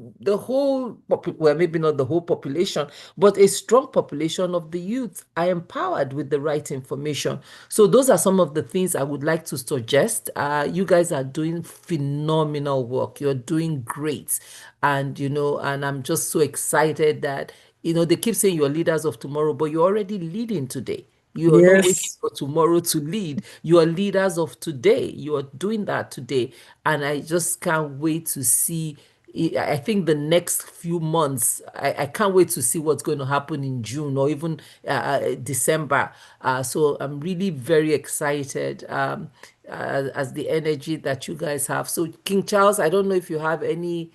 maybe not the whole population, but a strong population of the youth are empowered with the right information. So those are some of the things I would like to suggest. You guys are doing phenomenal work. You're doing great. And, and I'm just so excited that, they keep saying you're leaders of tomorrow, but you're already leading today. You are not waiting Yes. for tomorrow to lead. You are leaders of today. You are doing that today. And I just can't wait to see. I think the next few months, I can't wait to see what's going to happen in June or even December. So I'm really very excited as the energy that you guys have. So King Charles, I don't know if you have any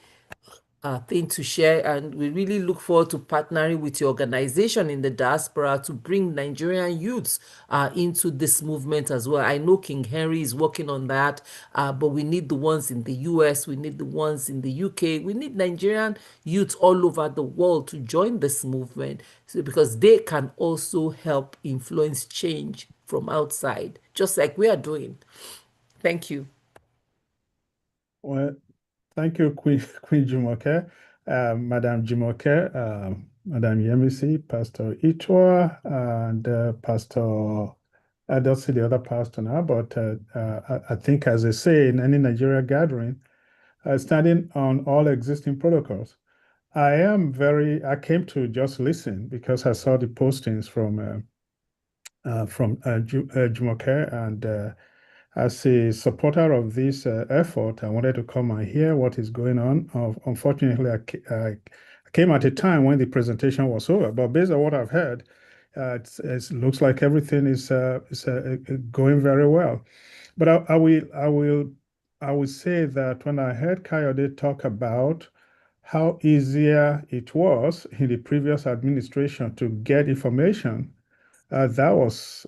thing to share, and we really look forward to partnering with your organization in the diaspora to bring Nigerian youths into this movement as well. I know King Henry is working on that, but we need the ones in the US, we need the ones in the UK, we need Nigerian youths all over the world to join this movement, because they can also help influence change from outside, just like we are doing. Thank you. Well, thank you, Queen Jumoke, Madam Jumoke, Madam Yemisi, Pastor Itwa, and Pastor, I don't see the other pastor now, but I think, as they say in any Nigeria gathering, standing on all existing protocols. I came to just listen because I saw the postings from Jumoke, and as a supporter of this effort, I wanted to come and hear what is going on. Unfortunately, I came at a time when the presentation was over, but based on what I've heard, it looks like everything is going very well. But I will say that when I heard Kayode talk about how easier it was in the previous administration to get information, that was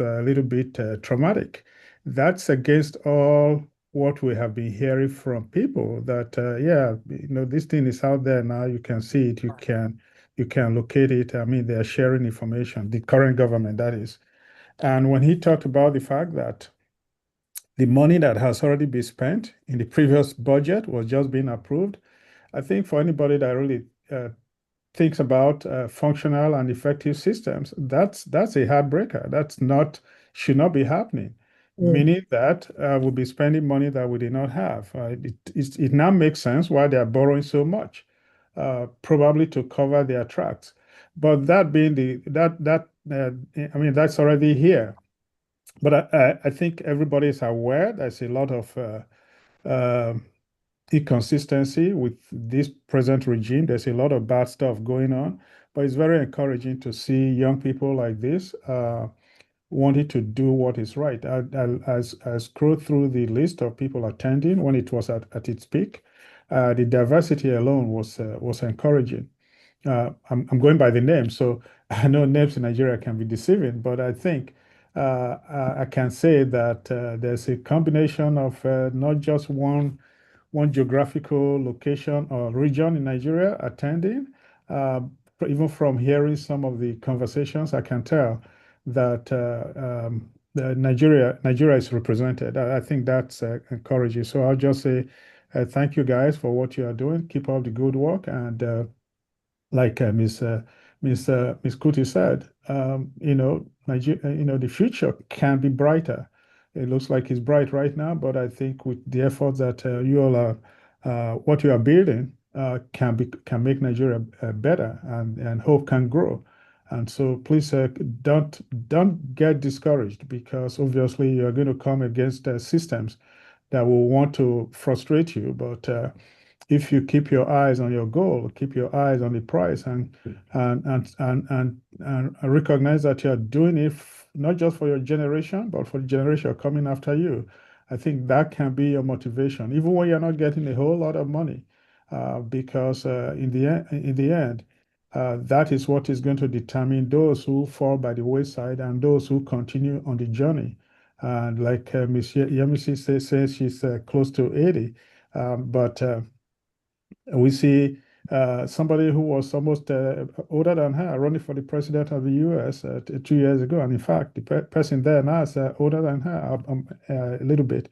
a little bit traumatic. That's against all what we have been hearing from people, that this thing is out there now. You can see it. You can locate it. I mean, they are sharing information. The current government, that is. And when he talked about the fact that the money that has already been spent in the previous budget was just being approved, I think for anybody that really thinks about functional and effective systems, that's a heartbreaker. Should not be happening. Meaning that we'll be spending money that we did not have. It now makes sense why they are borrowing so much, probably to cover their tracks. But that being I mean, that's already here. But I think everybody is aware there's a lot of inconsistency with this present regime. There's a lot of bad stuff going on, but it's very encouraging to see young people like this wanting to do what is right. I scrolled through the list of people attending when it was at its peak. The diversity alone was encouraging. I'm going by the name, so I know names in Nigeria can be deceiving, but I think I can say that there's a combination of not just one geographical location or region in Nigeria attending. Even from hearing some of the conversations, I can tell that Nigeria is represented. I think that's encouraging. So I'll just say thank you guys for what you are doing. Keep up the good work, and like Miss Kuti said, Nigeria, the future can be brighter. It looks like it's bright right now, but I think with the efforts that you all are, what you are building, can make Nigeria better, and hope can grow. And so please don't get discouraged, because obviously you are going to come against systems that will want to frustrate you. But if you keep your eyes on your goal, keep your eyes on the prize, and recognize that you are doing it not just for your generation, but for the generation coming after you, I think that can be your motivation, even when you're not getting a whole lot of money, because in the end, that is what is going to determine those who fall by the wayside and those who continue on the journey. And like Ms. Yemisi says she's close to 80, but We see somebody who was almost older than her running for the president of the US 2 years ago. And in fact, the person there now is older than her a little bit.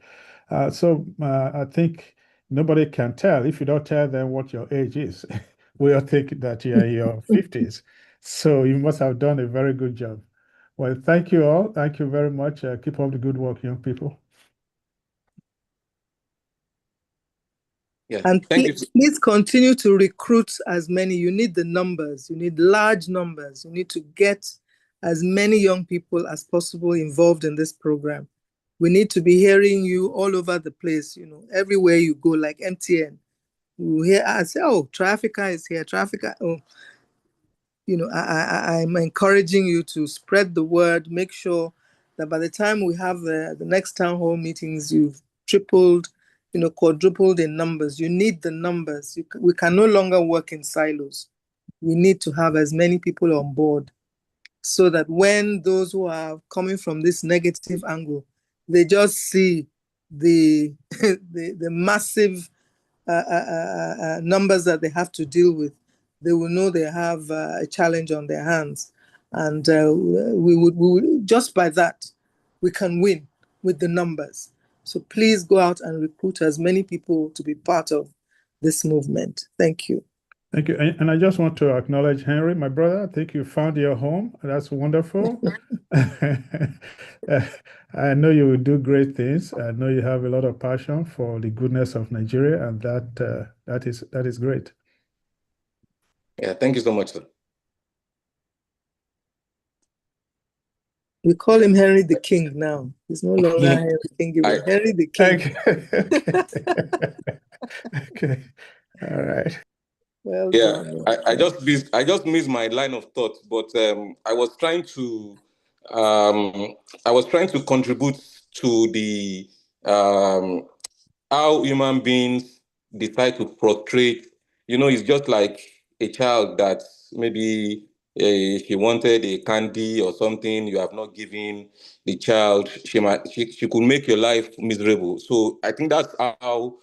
So I think nobody can tell. If you don't tell them what your age is, we all think that you're in your 50s. So you must have done a very good job. Well, thank you all. Thank you very much. Keep up the good work, young people. Yeah, And thank you. please continue to recruit as many. You need the numbers. You need large numbers. You need to get as many young people as possible involved in this program. We need to be hearing you all over the place, everywhere you go, like MTN. You hear us say, oh, Traffica is here, Traffica. Oh, I'm encouraging you to spread the word, make sure that by the time we have the next town hall meetings, you've tripled, quadrupled in numbers. You need the numbers. We can no longer work in silos. We need to have as many people on board so that when those who are coming from this negative angle, they just see the the massive numbers that they have to deal with. They will know they have a challenge on their hands, and we would just by that we can win with the numbers. So please go out and recruit as many people to be part of this movement. Thank you. Thank you. And I just want to acknowledge Henry, my brother. I think you found your home. That's wonderful. I know you will do great things. I know you have a lot of passion for the goodness of Nigeria, and that is great. Yeah, thank you so much, sir. We call him Henry the King now. He's no longer Henry King, Henry the King. Okay. All right. Well Yeah, done. I just missed my line of thought, but I was trying to contribute to the how human beings decide to portray. It's just like a child that maybe she wanted a candy or something you have not given the child. She could make your life miserable. So I think that's how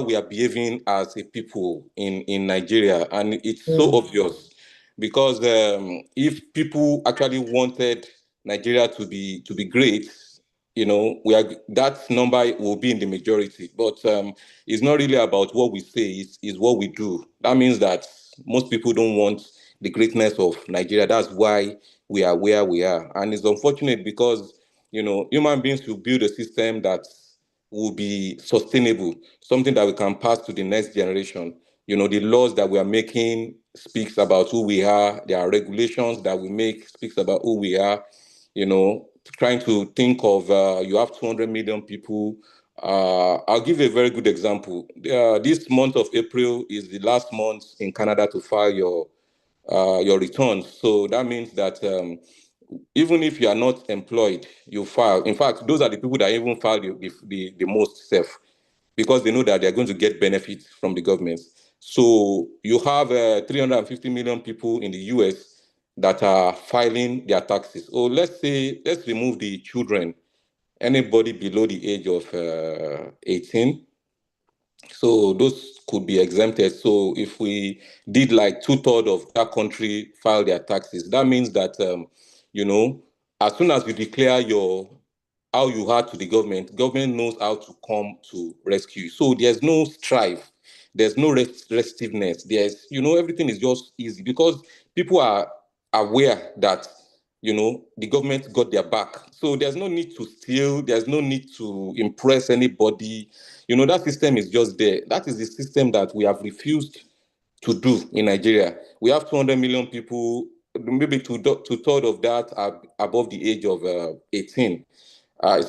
we are behaving as a people in Nigeria, and it's so obvious because if people actually wanted Nigeria to be great, that number will be in the majority. But it's not really about what we say; it's what we do. That means that most people don't want the greatness of Nigeria. That's why we are where we are, and it's unfortunate because human beings will build a system that will be sustainable, something that we can pass to the next generation. The laws that we are making speaks about who we are. There are regulations that we make speaks about who we are. Trying to think of you have 200 million people. I'll give a very good example. This month of April is the last month in Canada to file your returns. So that means that even if you are not employed, you file. In fact, those are the people that even file the most self, because they know that they're going to get benefits from the government. So you have 350 million people in the US that are filing their taxes. Or let's remove the children, anybody below the age of 18. So those could be exempted. So if we did like 2/3 of that country file their taxes, that means that, as soon as you declare how you are to the government knows how to come to rescue you. So there's no strife. There's no restiveness. Everything is just easy because people are aware that, the government got their back. So there's no need to steal. There's no need to impress anybody. That system is just there. That is the system that we have refused to do in Nigeria. We have 200 million people, maybe two-thirds of that are above the age of 18.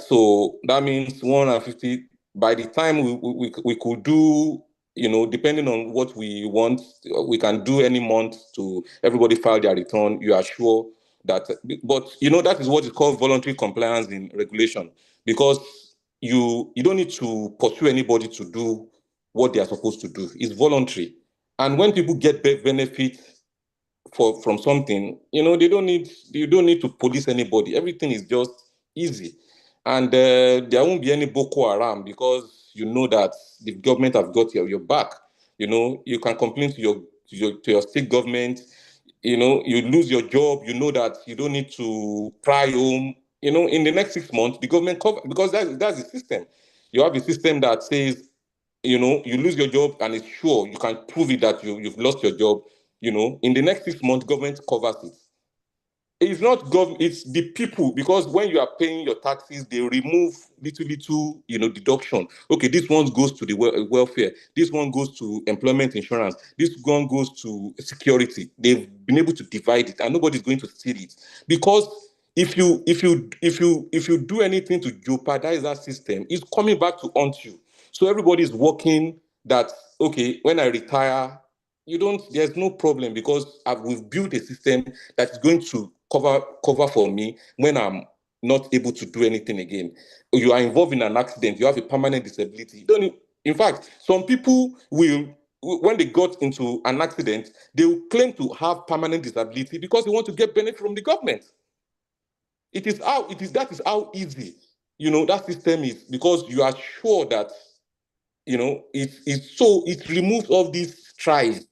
So that means 150. By the time we could do, depending on what we want, we can do any month to everybody file their return. You are sure that, but that is what is called voluntary compliance in regulation, because you don't need to pursue anybody to do what they are supposed to do. It's voluntary, and when people get benefit from something, you don't need to police anybody. Everything is just easy, and there won't be any Boko Haram because you know that the government have got your back. You can complain to your state government. You lose your job. You know that you don't need to cry home. In the next 6 months, the government cover, because that's the system. You have a system that says, you lose your job and it's sure you can prove it that you've lost your job. In the next 6 months, government covers it. It's not government, it's the people, because when you are paying your taxes, they remove little, deduction. Okay, this one goes to the welfare, this one goes to employment insurance, this one goes to security. They've been able to divide it, and nobody's going to steal it. Because if you do anything to jeopardize that system, it's coming back to haunt you. So everybody's working that, okay, when I retire, there's no problem, because we've built a system that's going to cover for me when I'm not able to do anything again. You are involved in an accident, you have a permanent disability. In fact, some people will, when they got into an accident, they will claim to have permanent disability because they want to get benefit from the government. That is how easy, that system is, because you are sure that, it removes all these strife,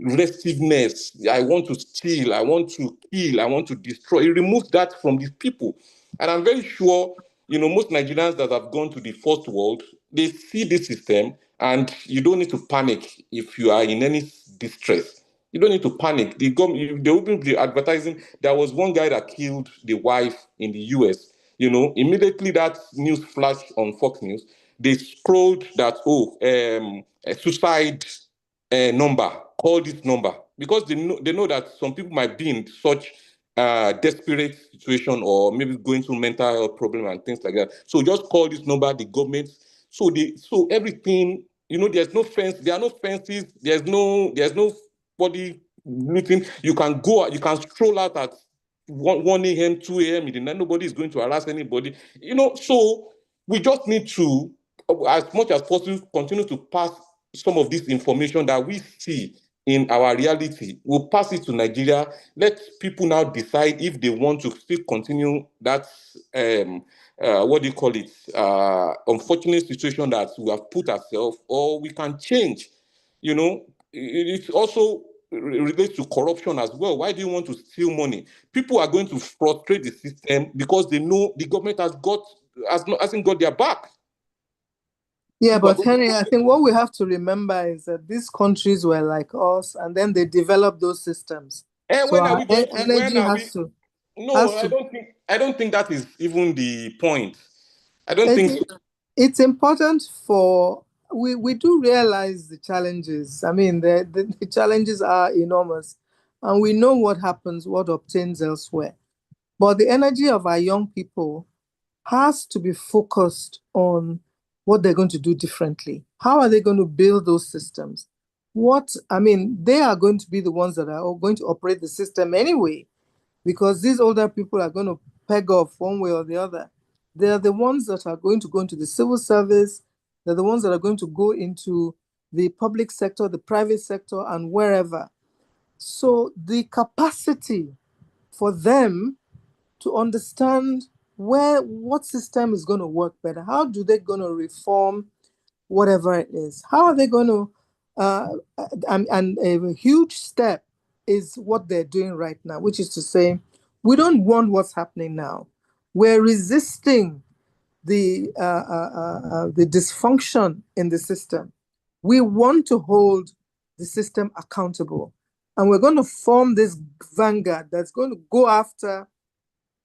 restiveness. I want to steal, I want to kill, I want to destroy. It removes that from these people. And I'm very sure, most Nigerians that have gone to the first world, they see this system, and you don't need to panic if you are in any distress. You don't need to panic. They will be advertising. There was one guy that killed the wife in the US. Immediately that news flashed on Fox News, they scrolled that, a suicide number, call this number, because they know that some people might be in such desperate situation, or maybe going through mental health problem and things like that. So just call this number, the government. So everything, there's no fence, there are no fences, there's nobody meeting. You can stroll out at 1 a.m., 2 a.m. in the night. Nobody is going to harass anybody. So we just need to, as much as possible, continue to pass some of this information that we see in our reality. We'll pass it to Nigeria. Let people now decide if they want to still continue that, unfortunate situation that we have put ourselves, or we can change. It also relates to corruption as well. Why do you want to steal money? People are going to frustrate the system because they know the government hasn't got their back. Yeah, but Henry, I think what we have to remember is that these countries were like us, and then they developed those systems. So our energy has to. No, I don't think that is even the point. I don't think so. It's important for we do realize the challenges. I mean, the challenges are enormous, and we know what happens, what obtains elsewhere. But the energy of our young people has to be focused on what they're going to do differently. How are they going to build those systems? They are going to be the ones that are going to operate the system anyway, because these older people are going to peg off one way or the other. They're the ones that are going to go into the civil service. They're the ones that are going to go into the public sector, the private sector, and wherever. So the capacity for them to understand what system is going to work better, how do they going to reform whatever it is, how are they going to, and a huge step is what they're doing right now, which is to say, we don't want what's happening now. We're resisting the dysfunction in the system. We want to hold the system accountable. And we're going to form this vanguard that's going to go after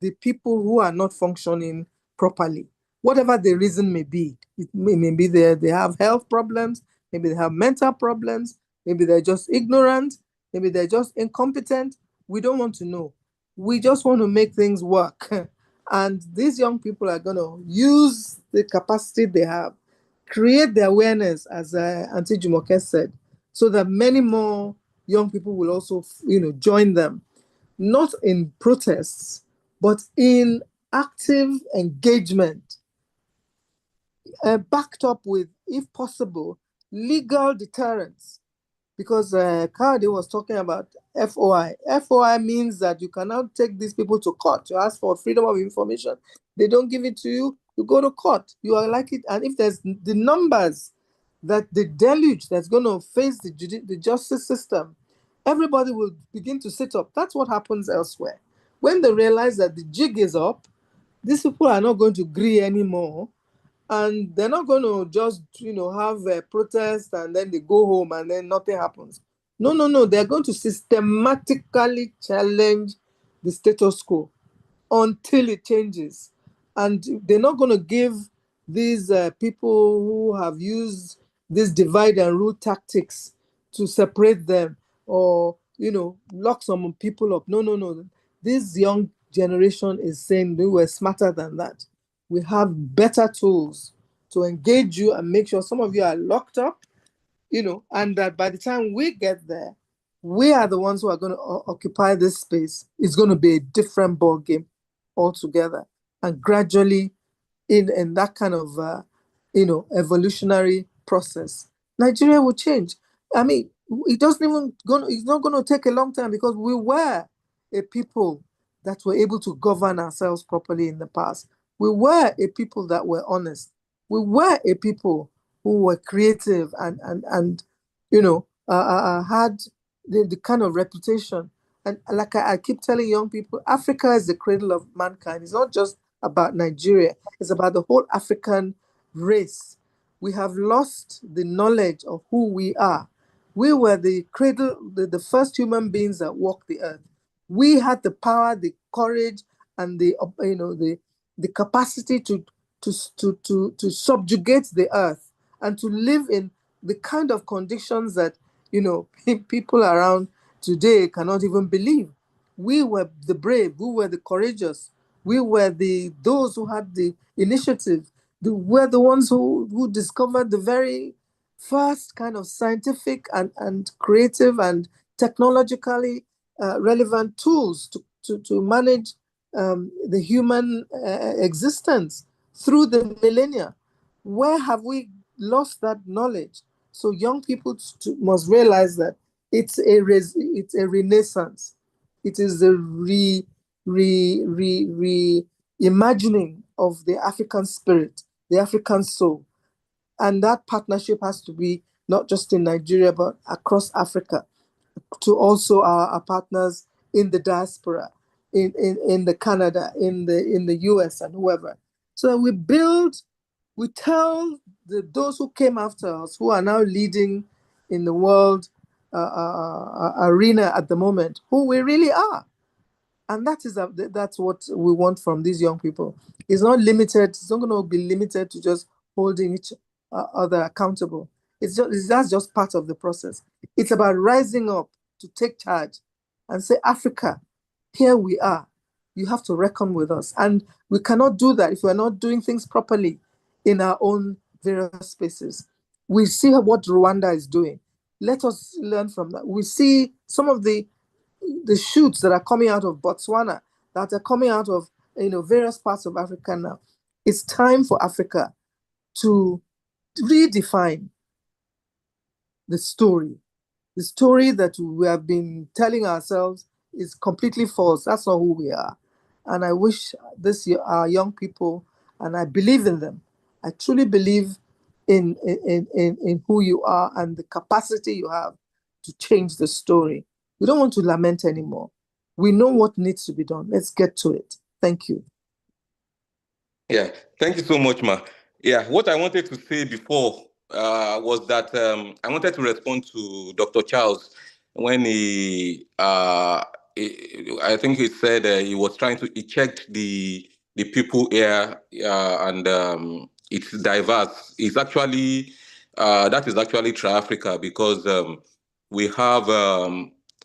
the people who are not functioning properly, whatever the reason may be. It may be they have health problems, maybe they have mental problems, maybe they're just ignorant, maybe they're just incompetent. We don't want to know. We just want to make things work. And these young people are going to use the capacity they have, create the awareness, as Auntie Jumoke said, so that many more young people will also, join them, not in protests, but in active engagement, backed up with, if possible, legal deterrence. Because Kade was talking about FOI. FOI means that you cannot take these people to court. You ask for freedom of information. They don't give it to you. You go to court. You are like it. And if there's the numbers that the deluge that's going to face the justice system, everybody will begin to sit up. That's what happens elsewhere. When they realize that the jig is up, these people are not going to agree anymore, and they're not going to just, have a protest and then they go home and then nothing happens. No. They're going to systematically challenge the status quo until it changes. And they're not going to give these people who have used this divide and rule tactics to separate them or, lock some people up. No. This young generation is saying we were smarter than that. We have better tools to engage you and make sure some of you are locked up, and that by the time we get there, we are the ones who are going to occupy this space. It's going to be a different ball game altogether. And gradually, in that kind of, evolutionary process, Nigeria will change. I mean, it's not going to take a long time because we were a people that were able to govern ourselves properly in the past. We were a people that were honest. We were a people who were creative and had the kind of reputation. And like I keep telling young people, Africa is the cradle of mankind. It's not just about Nigeria. It's about the whole African race. We have lost the knowledge of who we are. We were the cradle, the first human beings that walked the earth. We had the power, the courage, and the capacity to subjugate the earth and to live in the kind of conditions that people around today cannot even believe. We were the brave, we were the courageous, we were those who had the initiative. We're the ones who discovered the very first kind of scientific and creative and technologically relevant tools to manage the human existence through the millennia. Where have we lost that knowledge? So young people must realize that it's a renaissance. It is a reimagining of the African spirit, the African soul. And that partnership has to be not just in Nigeria, but across Africa, to also our partners in the diaspora, in the Canada, in the US and whoever. So we tell those who came after us, who are now leading in the world arena at the moment, who we really are. And that's what we want from these young people. It's not limited. It's not going to be limited to just holding each other accountable. That's just part of the process. It's about rising up to take charge and say, Africa, here we are. You have to reckon with us. And we cannot do that if we're not doing things properly in our own various spaces. We see what Rwanda is doing. Let us learn from that. We see some of the shoots that are coming out of Botswana, that are coming out of various parts of Africa now. It's time for Africa to redefine the story. The story that we have been telling ourselves is completely false. That's not who we are. And I wish our young people, and I believe in them. I truly believe in who you are and the capacity you have to change the story. We don't want to lament anymore. We know what needs to be done. Let's get to it. Thank you. Yeah, thank you so much, Ma. Yeah, what I wanted to say before was that I wanted to respond to Dr. Charles when I think he said he was he checked the people here and it's diverse. It's actually, that is actually Tri-Africa because we have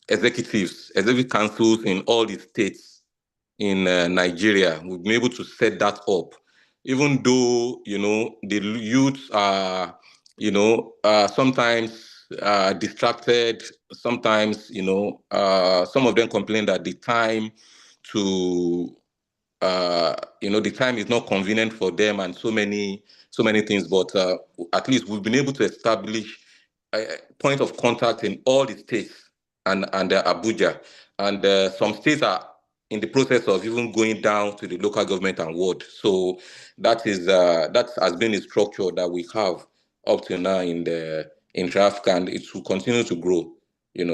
executive councils in all the states in Nigeria. We've been able to set that up, even though the youths are sometimes distracted. Sometimes some of them complain that the time to the time is not convenient for them, and so many things. But at least we've been able to establish a point of contact in all the states and Abuja, and some states are in the process of even going down to the local government and ward. So that has been a structure that we have up till now in Intra-Africa, and it will continue to grow. The